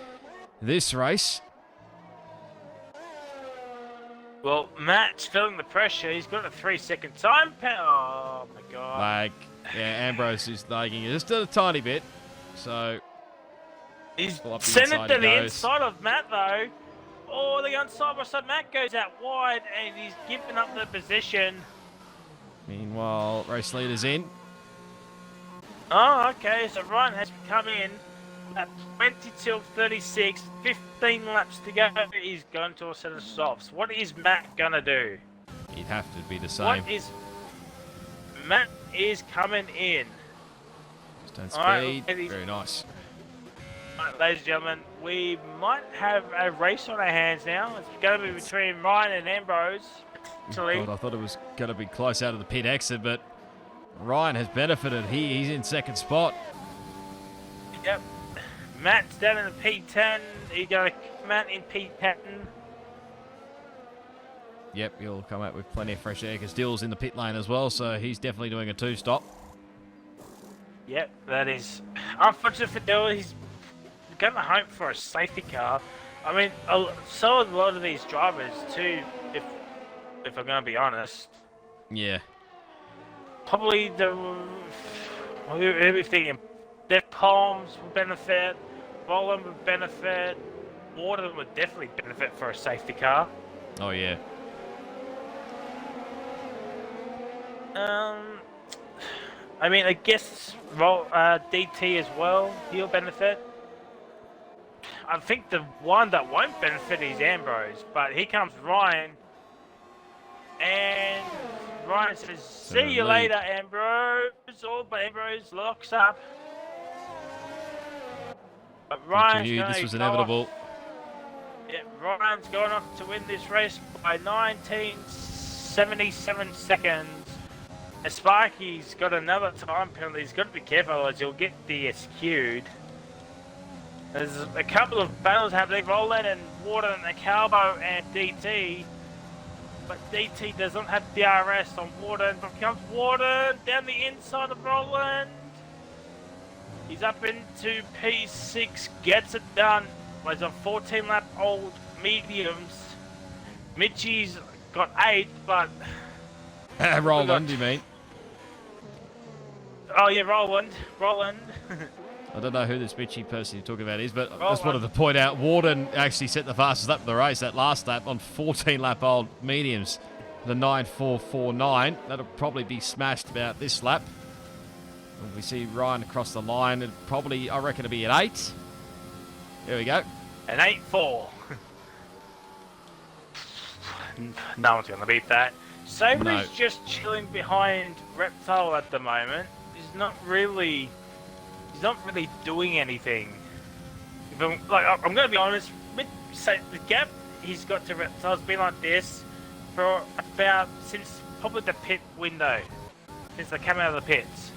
B: this race.
A: Well, Matt's feeling the pressure. He's got a 3-second time penalty. Oh my god.
B: Ambrose is lagging just a tiny bit. So
A: he's sent it to the inside of Matt though. Oh, the inside by side. Matt goes out wide and he's given up the position.
B: Meanwhile, race leader's in.
A: Oh, okay. So Ryan has come in at 20 till 36, 15 laps to go. He's going to a set of softs. What is Matt gonna do?
B: He'd have to be the same.
A: Matt is coming in.
B: Stone speed,
A: right,
B: very nice.
A: Right, ladies and gentlemen, we might have a race on our hands now. It's going to be between Ryan and Ambrose. actually.
B: God, I thought it was going to be close out of the pit exit, but Ryan has benefited. He's in second spot.
A: Yep. Matt's down in the P10. You got Matt in P10.
B: Yep, he'll come out with plenty of fresh air because Dill's in the pit lane as well, so he's definitely doing a two-stop.
A: Yep, that is unfortunate for Dill. He's going to hope for a safety car. I mean, so a lot of these drivers too, if I'm going to be honest.
B: Yeah.
A: Probably everything. Their Palms would benefit, Roland would benefit, Warden would definitely benefit for a safety car.
B: Oh, yeah.
A: I mean, I guess DT as well, he'll benefit. I think the one that won't benefit is Ambrose, but here comes Ryan. And Ryan says, see you later, Ambrose. Oh, but Ambrose locks up. But Ryan's
B: knew this was inevitable.
A: Yeah, Ryan's going off to win this race by 1977 seconds. And Sparky's got another time penalty. He's got to be careful as he'll get DSQ'd. There's a couple of battles happening. Roland and Warden and Calbo and DT. But DT does not have DRS on Warden. But comes Warden down the inside of Roland. He's up into P6, gets it done. Well, he's on 14 lap old mediums. Mitchie's got 8, but...
B: Roland, you mean?
A: Oh yeah, Roland.
B: I don't know who this Mitchie person you're talking about is, but I just wanted to point out, Warden actually set the fastest lap of the race, that last lap, on 14 lap old mediums. The 9.449. That'll probably be smashed about this lap. When we see Ryan across the line, it'll probably, I reckon, it'll be at 8. There we go.
A: An 8.4. No one's going to beat that. Sabre's just chilling behind Reptile at the moment. He's not really doing anything. If I'm going to be honest, the gap he's got to Reptile's been like this for about since probably the pit window, since they came out of the pits.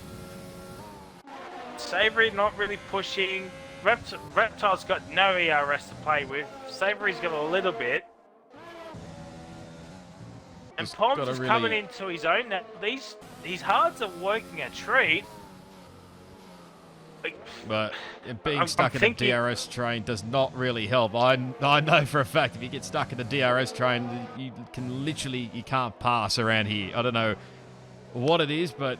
A: Savory not really pushing. Reptile's got no ERS to play with. Savory's got a little bit. And Palms is coming into his own now. These hards are working a treat.
B: But being stuck in a DRS train does not really help. I know for a fact if you get stuck in a DRS train, you can't pass around here. I don't know what it is, but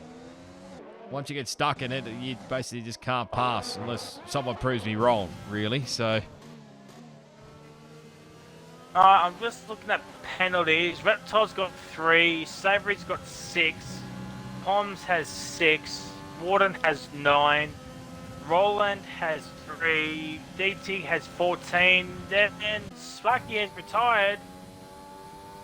B: once you get stuck in it, you basically just can't pass unless someone proves me wrong, really. So
A: I'm just looking at penalties. Reptile's got 3, Savory's got 6, Poms has 6, Warden has 9, Roland has 3, DT has 14, and Sparky has retired.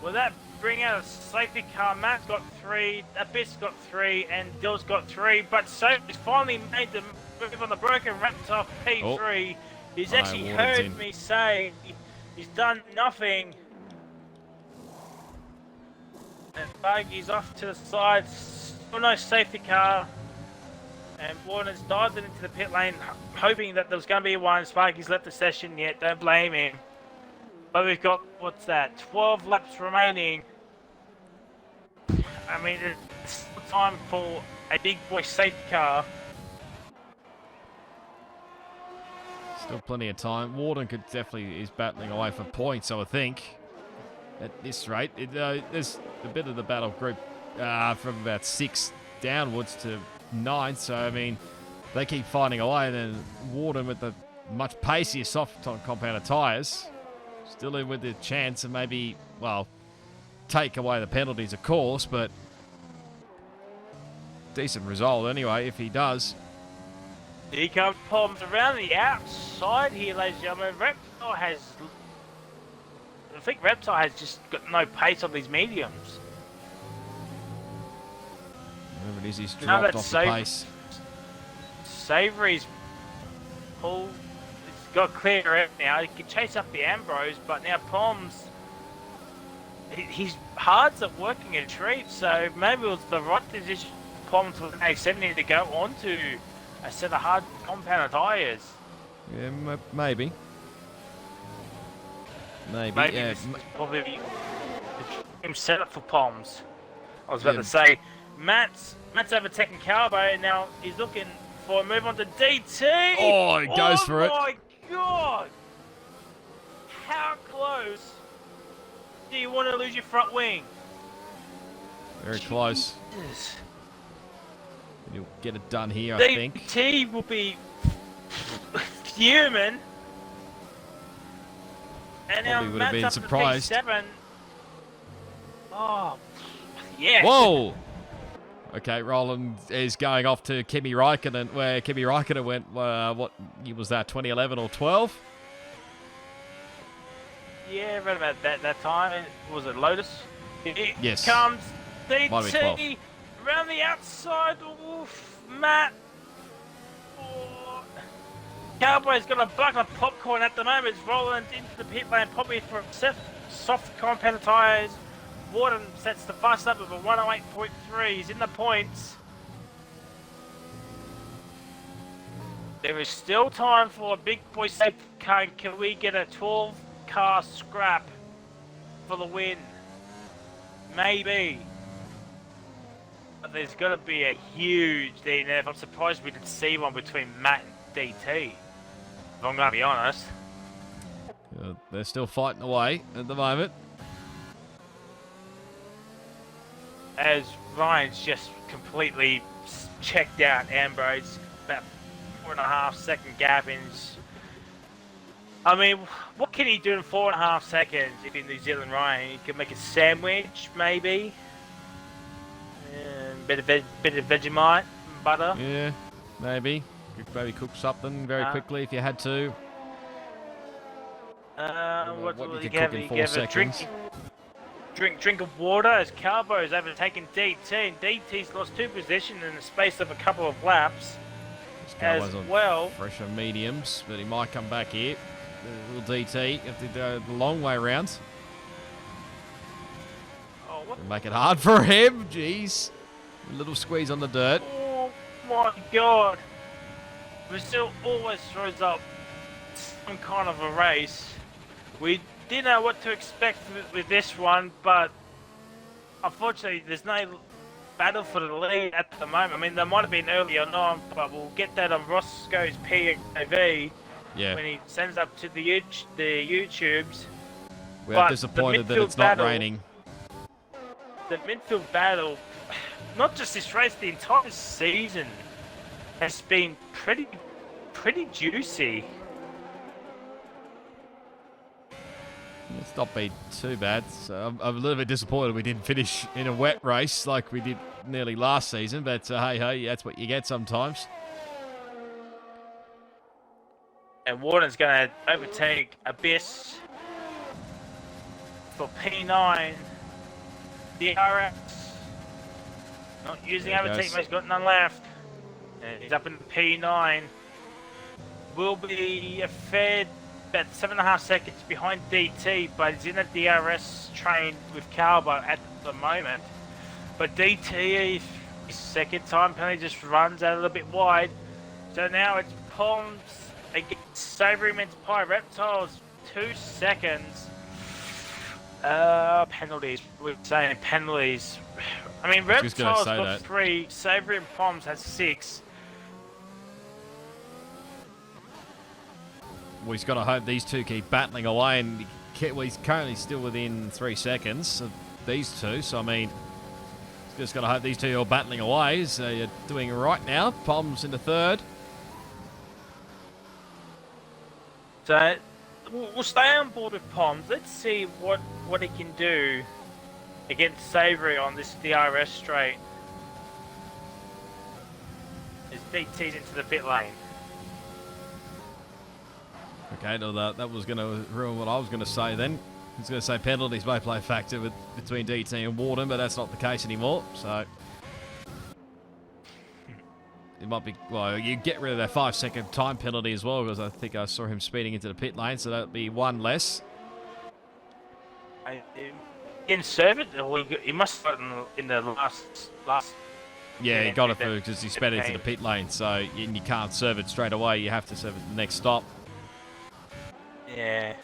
A: Will that bring out a safety car? Matt's got 3, Abyss got 3, and Dill's got 3, but Savory's finally made the move on the broken Reptile P3. He's actually heard me say he's done nothing. And Sparky's off to the side, still no safety car. And Warden's dived into the pit lane, hoping that there was going to be one. Sparky's left the session yet, don't blame him. But we've got, 12 laps remaining. I mean, it's time for a big boy safety car.
B: Still plenty of time. Warden is battling away for points, I would think, at this rate. There's a bit of the battle group from about 6 downwards to 9, so I mean they keep fighting away, and then Warden with the much pacier soft compounded tyres still in with the chance of maybe, well, take away the penalties of course, but decent result anyway if he does.
A: Here comes Palms around the outside here, ladies and gentlemen. I think Reptile has just got no pace on these mediums.
B: Whatever it is, he's dropped off the pace.
A: Savory's pulled. It's got clear out now. He can chase up the Ambrose, but now Palms, his hard's at working a treat, so maybe it was the right decision for Palms with an A70 to go onto a set of hard compound tyres.
B: Yeah, maybe. Maybe,
A: Maybe
B: yeah.
A: this is probably the dream setup for Palms. I was about
B: Yeah.
A: to say, Matt's overtaken Carbo, and now he's looking for a move on to DT.
B: Oh, he goes for it.
A: Oh my god! How close do you want to lose your front wing?
B: Very close.
A: Jesus.
B: He'll get it done here, I think.
A: DT will be fuming. And now
B: Probably would have been
A: Matt's up
B: surprised.
A: to P7. Oh, yes.
B: Whoa! Okay, Roland is going off to Kimi Räikkönen, where Kimi Räikkönen went, what year was that, 2011 or 12?
A: Yeah, right about that time. Was it Lotus? Here
B: Yes.
A: comes
B: Might have been
A: DT around the outside. Oof, Matt. Oh. Cowboy's got a bucket of popcorn at the moment. It's rolling into the pit lane, probably for soft compound tyres. Warden sets the bus up with a 108.3. He's in the points. There is still time for a big boy safe car. Can we get a 12-car scrap for the win? Maybe. But there's got to be a huge DNF. I'm surprised we didn't see one between Matt and DT. If I'm going to be honest.
B: They're still fighting away at the moment.
A: As Ryan's just completely checked out Ambrose, about 4.5 second gap in. I mean, what can he do in 4.5 seconds if in New Zealand, Ryan? He can make a sandwich, maybe. Bit of Vegemite, butter.
B: Yeah, maybe. Could maybe cook something very quickly if you had to.
A: What
B: you
A: will
B: could
A: you
B: cook
A: give?
B: in
A: You
B: 4
A: give a
B: seconds.
A: drink of water as Carbo's overtaken DT, and DT's lost 2 positions in the space of a couple of laps.
B: This
A: As
B: Cowboy's on
A: well.
B: fresher mediums, but he might come back here. Little DT, have to go the long way around.
A: Oh, what?
B: Make it hard for him, jeez. A little squeeze on the dirt.
A: Oh my god. Brazil always throws up some kind of a race. We didn't know what to expect with this one, but unfortunately there's no battle for the lead at the moment. I mean, there might have been earlier on, but we'll get that on Roscoe's POV
B: Yeah.
A: when he sends up to the YouTubes.
B: We are
A: But
B: disappointed
A: the
B: that it's
A: midfield
B: not
A: battle-
B: raining.
A: The midfield battle, not just this race, the entire season has been pretty juicy.
B: It's not been too bad. So I'm a little bit disappointed we didn't finish in a wet race like we did nearly last season, but hey, that's what you get sometimes.
A: And Warden's going to overtake Abyss for P9. DRX not using
B: There he
A: overtake,
B: goes.
A: but he's got none left. And he's up in P9. Will be a fair about 7.5 seconds behind DT, but he's in a DRS train with Carbo at the moment. But DT, his second time penalty just runs out a little bit wide. So now it's Palms against Savory Men's Pie Reptiles, 2 seconds. Penalties. We're saying penalties. I mean,
B: I was just gonna
A: Reptiles
B: say
A: got
B: that.
A: 3, Savory and Palms has 6.
B: Well, he's got to hope these two keep battling away, and he's currently still within 3 seconds of these two. So, I mean, he's just got to hope these two are battling away. So, you're doing right now. Palms in the third.
A: So we'll stay on board with Palms. Let's see what he can do against Savory on this DRS straight. As DT's into the pit lane.
B: Okay, no, that was going to ruin what I was going to say then. I was going to say penalties may play a factor between DT and Warden, but that's not the case anymore. So it might be, well, you get rid of that 5-second time penalty as well, because I think I saw him speeding into the pit lane, so that'll be 1 less.
A: didn't serve it, or he must have in the last.
B: Yeah, he
A: minute
B: got it
A: with the-
B: because he sped into the pit lane, so you can't serve it straight away. You have to serve it at the next stop.
A: Yeah.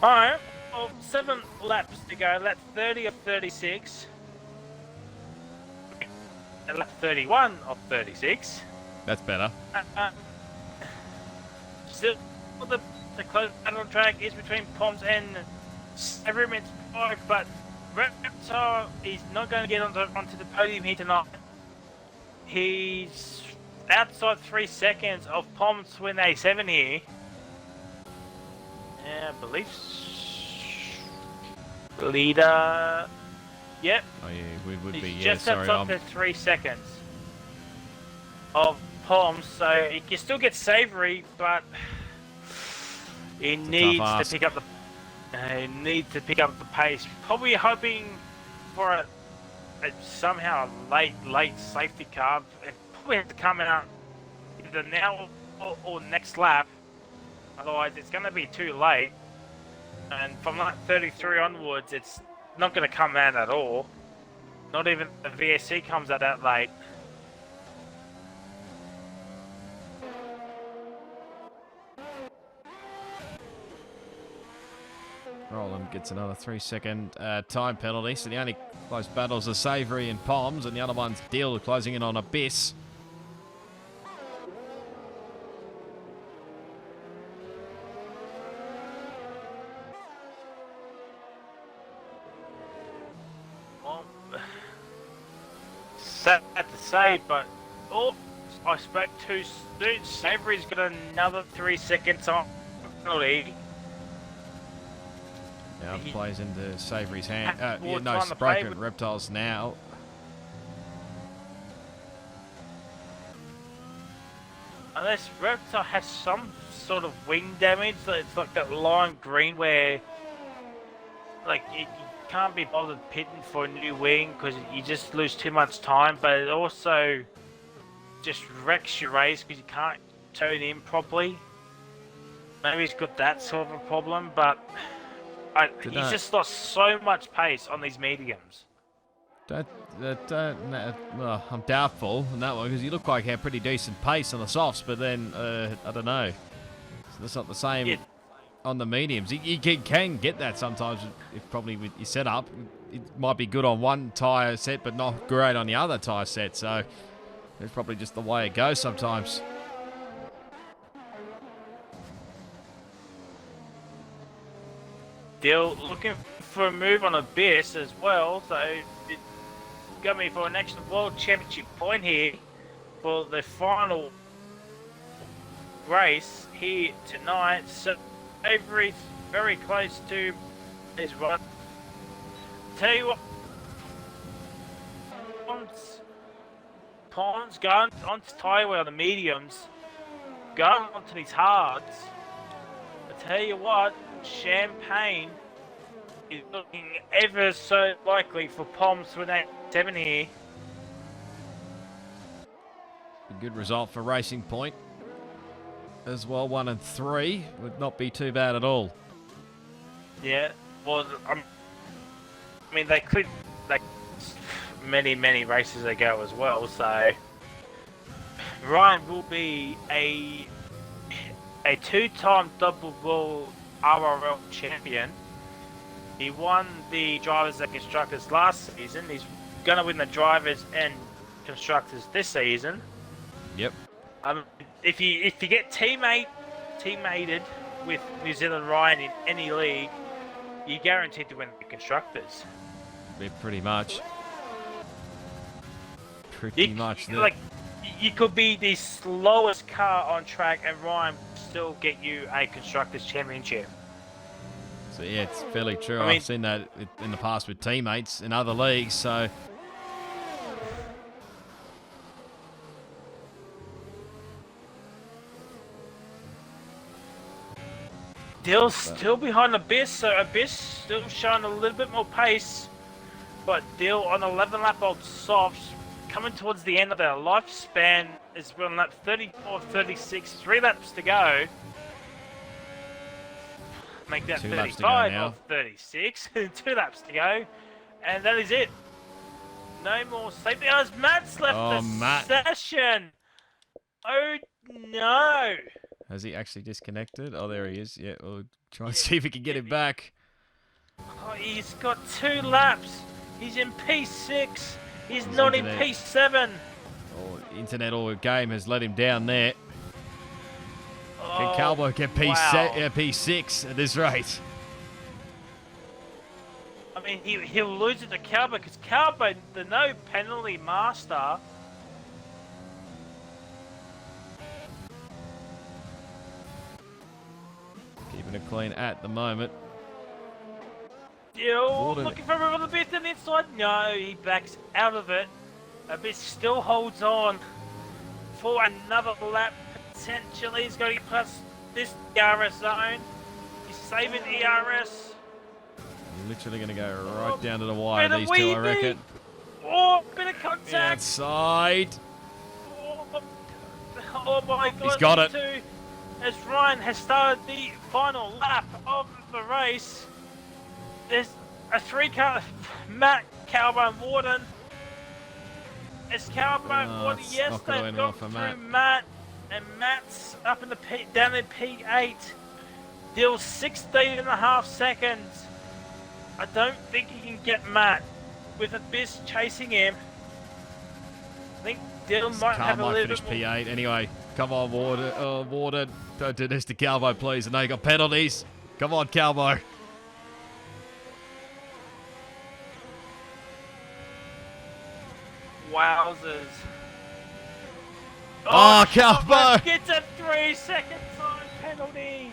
A: All right. Well, 7 laps to go. Lap 30 of 36. And lap 31 of 36.
B: That's better.
A: Still, the close battle track is between Poms and Everyman's Park, but Reptar is not going to get onto the podium here tonight. He's outside 3 seconds of Poms to win A7 here. Yeah, I believe leader. Yep.
B: Oh yeah, we would
A: He's
B: be. Yeah,
A: just
B: sorry.
A: outside the 3 seconds of Poms, so he can still get Savory, but he needs to pick up the. He needs to pick up the pace. Probably hoping for a somehow late safety car. It probably has to come out either now or next lap. Otherwise, it's going to be too late. And from lap 33 onwards, it's not going to come out at all. Not even the VSC comes out that late.
B: Roland gets another 3-second time penalty, so the only close battles are Savory and Poms, and the other one's Deal closing in on Abyss.
A: Well, sad to say, but I spoke too soon. Savory's got another 3-second time penalty.
B: Now it plays into Savory's hand.
A: More
B: No,
A: time to
B: Sproker
A: play
B: and Reptiles now.
A: Unless Reptile has some sort of wing damage, so it's like that lime green where, like, you can't be bothered pitting for a new wing because you just lose too much time, but it also just wrecks your race because you can't turn in properly. Maybe he's got that sort of a problem, but he's just lost so much pace on these mediums.
B: I'm doubtful on that one because you look like you have pretty decent pace on the softs, but then I don't know. It's not the same on the mediums. You can get that sometimes. If probably with your setup, it might be good on one tyre set, but not great on the other tyre set. So it's probably just the way it goes sometimes.
A: Still looking for a move on Abyss as well, so it got me for an extra World Championship point here for the final race here tonight. So Avery's very close to his run. Tell you what, Pons going onto Taiwan on the mediums, going onto these hards. I tell you what, Champagne is looking ever so likely for Poms to win 7 here.
B: A good result for Racing Point as well. 1 and 3 would not be too bad at all.
A: Yeah, well, I mean they could like many races ago as well. So Ryan will be a 2-time double world RRL champion. He won the drivers and constructors last season. He's gonna win the drivers and constructors this season.
B: Yep.
A: If you get teammated with New Zealand Ryan in any league, you're guaranteed to win the constructors.
B: Yeah, pretty much. Pretty much.
A: Like you could be the slowest car on track, and Ryan will still get you a constructors championship.
B: So yeah, it's fairly true.
A: I mean,
B: I've seen that in the past with teammates in other leagues. So
A: Dill's still behind Abyss, so Abyss still showing a little bit more pace, but Dill on 11 lap old softs, coming towards the end of their lifespan, is on lap 34, 36, 3 laps to go. make that
B: 2 laps to go
A: 35
B: now.
A: of 36. 2 laps to go. And that is it. No more safety cars. Matt's left the
B: Matt.
A: session. Oh, no.
B: Has he actually disconnected? Oh, there he is. Yeah, we'll try and see if we can get him back.
A: Oh, he's got 2 laps. He's in P6. He's
B: His
A: not
B: internet.
A: in P7.
B: Oh, internet or game has let him down there. Can
A: Oh,
B: Calbo get
A: wow.
B: P6 at this rate?
A: I mean, he'll lose it to Calbo because Calbo, the no penalty master.
B: Keeping it clean at the moment.
A: Still
B: Warden.
A: looking for a little bit on the inside. No, he backs out of it. Abyss still holds on for another lap. Potentially, he's going to get past this ERS zone. He's saving ERS.
B: Literally going to go right down to the wire,
A: Bit of
B: these two, I
A: weaving.
B: reckon.
A: Oh, bit of contact.
B: Outside.
A: Oh my God.
B: He's got it.
A: Two, as Ryan has started the final lap of the race. There's a 3-car, Matt, Calbo, and Warden. It's Calbo and Warden,
B: it's
A: yes,
B: not gonna
A: they've
B: end
A: got
B: well for
A: through
B: Matt.
A: Matt, and Matt's up in the down in P8. Dill's 16.5 seconds. I don't think he can get Matt with Abyss chasing him. I think Dill might
B: Car
A: have a
B: might
A: little
B: finish
A: bit more.
B: P8 anyway. Come on, Warden. Warden. Don't do this to Calbo, please. I know you got penalties. Come on, Calbo.
A: Wowzers.
B: Oh, Calbo!
A: Gets a 3-second time penalty.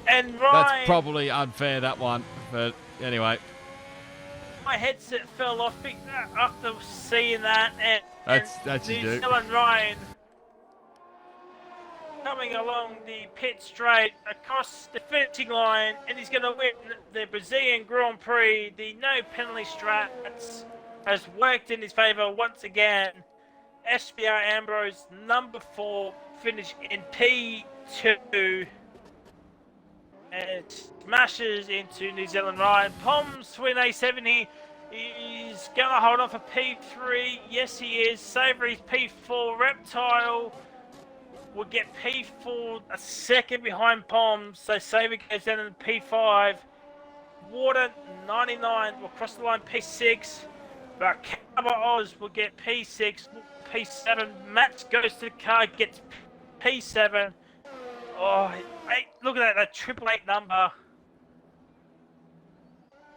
A: And
B: That's
A: Ryan,
B: probably unfair, that one. But anyway,
A: my headset fell off after seeing that. And
B: that's
A: New
B: you do.
A: Zealand Ryan coming along the pit straight across the finishing line, and he's going to win the Brazilian Grand Prix. The no penalty strats has worked in his favour once again. SBR Ambrose, number 4, finish in P2. And smashes into New Zealand Ryan. Pom's win A7. He's going to hold on for P3. Yes, he is. Savoury's P4. Reptile will get P4, a second behind Pom. So Savoury goes down to P5. Water 99 will cross the line P6. But Calbo Oz will get P6, P7. Matt goes to the car, gets P7. Oh, hey, look at that 888 number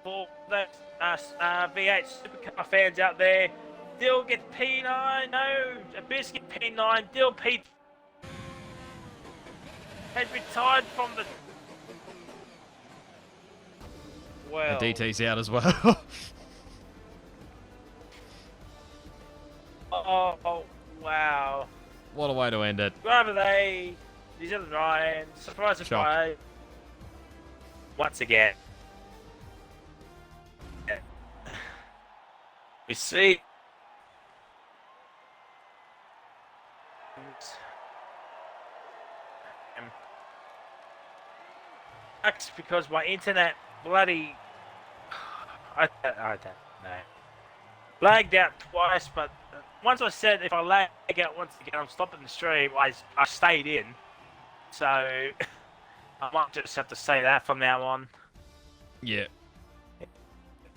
A: for that V8 supercar fans out there. Dill gets P9, no, Abyss gets P9, Dill P has retired from the... Well...
B: And DT's out as well.
A: Oh, wow.
B: What a way to end it.
A: Driver they, New Zealand Ryan, surprise, surprise. Once again. We see. That's because my internet bloody. I don't know. Lagged out twice, but once I said if I lag out once again, I'm stopping the stream. I stayed in, so I might just have to say that from now on.
B: Yeah.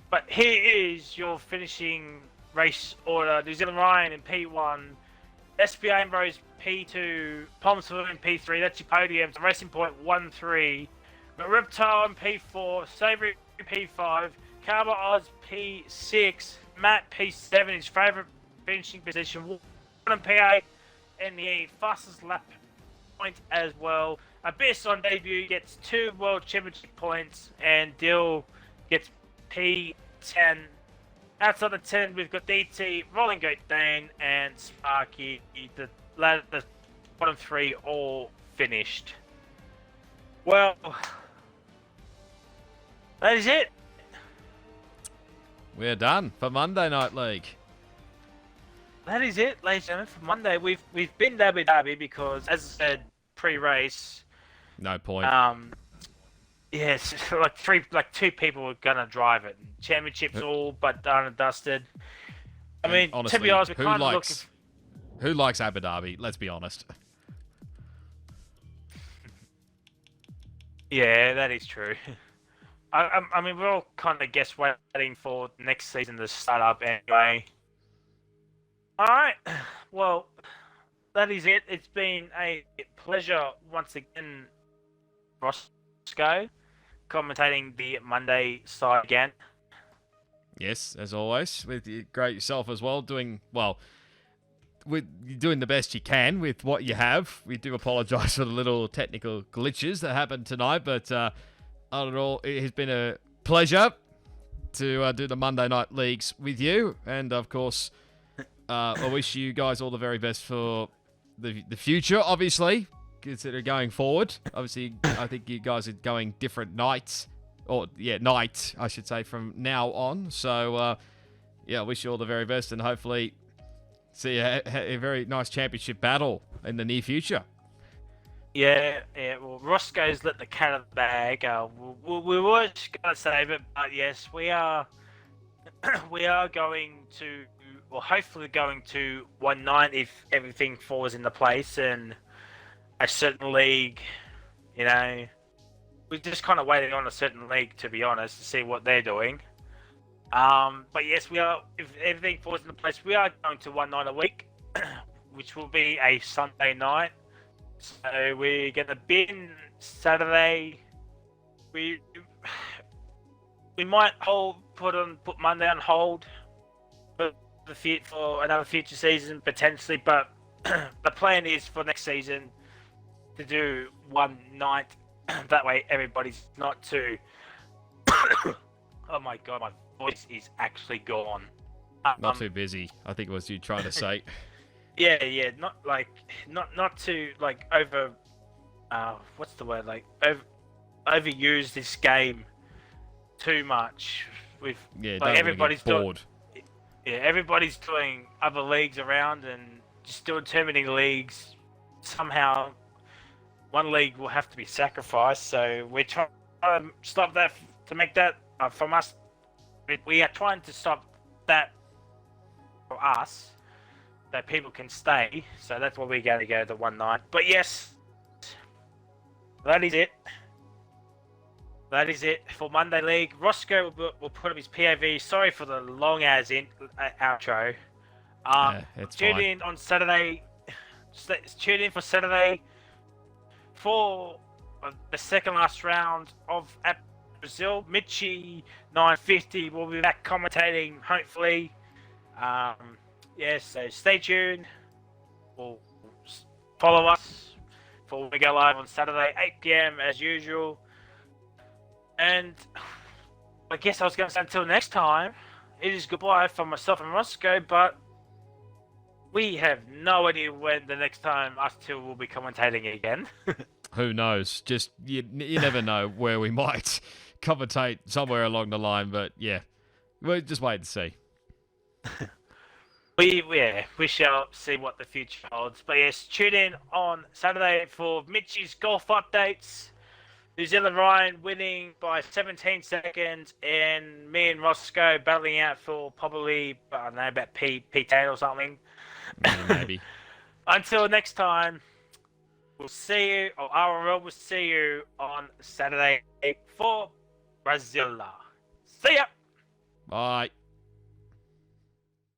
A: But here is your finishing race order: New Zealand Ryan in P1, SBA Ambrose P2, Palm in P3. That's your podium. So Racing Point 1-3, Reptile in P4, Savoury P5, Calbo Oz P6, Matt P7, his favourite finishing position, Warden P8, and the fastest lap point as well. Abyss on debut gets 2 World Championship points, and Dill gets P10. Outside the 10, we've got DT, Rolling Goat Dane, and Sparky. The bottom 3 all finished. Well, that is it.
B: We're done for Monday Night League.
A: That is it, ladies and gentlemen, for Monday. We've been Derby because, as I said, pre-race.
B: No point.
A: Yeah, it's just like two people were gonna drive it. Championships all but done and dusted. I
B: And
A: mean, to be
B: honestly,
A: honest, we're kind of looking.
B: who likes Abu Dhabi? Let's be honest.
A: Yeah, that is true. I mean, we're all kind of guess waiting for next season to start up anyway. All right. Well, that is it. It's been a pleasure once again, Roscoe, commentating the Monday side again.
B: Yes, as always, with you, great yourself as well. Doing well, with you're doing the best you can with what you have. We do apologise for the little technical glitches that happened tonight, but all in all, it has been a pleasure to do the Monday night leagues with you, and of course, I wish you guys all the very best for the future. Obviously, consider going forward. Obviously, I think you guys are going different nights. Or, yeah, night, I should say, from now on. So, yeah, I wish you all the very best and hopefully see a very nice championship battle in the near future.
A: Yeah. Well, Roscoe's let the cat out of the bag. We were going to save it, but yes, we are. We are going to, well, hopefully going to 1-9 if everything falls into place and a certain league, you know, we're just kind of waiting on a certain league, to be honest, to see what they're doing. But yes, we are. If everything falls into place, we are going to 1-9 a week, which will be a Sunday night. So we're gonna bin Saturday. We might put Monday on hold for another future season potentially, but the plan is for next season to do one night. That way, everybody's not too. Oh my god, my voice is actually gone.
B: Not too busy, I think was you trying to say.
A: Yeah, not to like over. What's the word? Like overuse this game too much. With
B: Yeah,
A: like
B: don't
A: everybody's
B: get bored.
A: everybody's doing other leagues around and just doing too many leagues. Somehow, one league will have to be sacrificed. So we're trying to stop that to make that from us. We are trying to stop that for us, that people can stay. So that's why we're going to go to 1-9. But yes, that is it. That is it for Monday League. Roscoe will put up his POV. Sorry for the long as outro.
B: It's
A: Tune
B: fine.
A: in on Saturday. Tune in for Saturday for the second last round of at Brazil. Mitchie 950 will be back commentating. Hopefully, yes. So stay tuned. We'll follow us before we go live on Saturday, 8 p.m. as usual. And I guess I was going to say until next time, it is goodbye from myself and Roscoe, but we have no idea when the next time us two will be commentating again.
B: Who knows? Just, you never know where we might commentate somewhere along the line, but yeah, we'll just wait and see.
A: We shall see what the future holds. But yes, tune in on Saturday for Mitchie's golf updates. New Zealand Ryan winning by 17 seconds, and me and Roscoe battling out for probably, I don't know, about P10 or something.
B: Maybe.
A: Until next time, we'll see you, or RRL will see you on Saturday for Brazil. See ya!
B: Bye.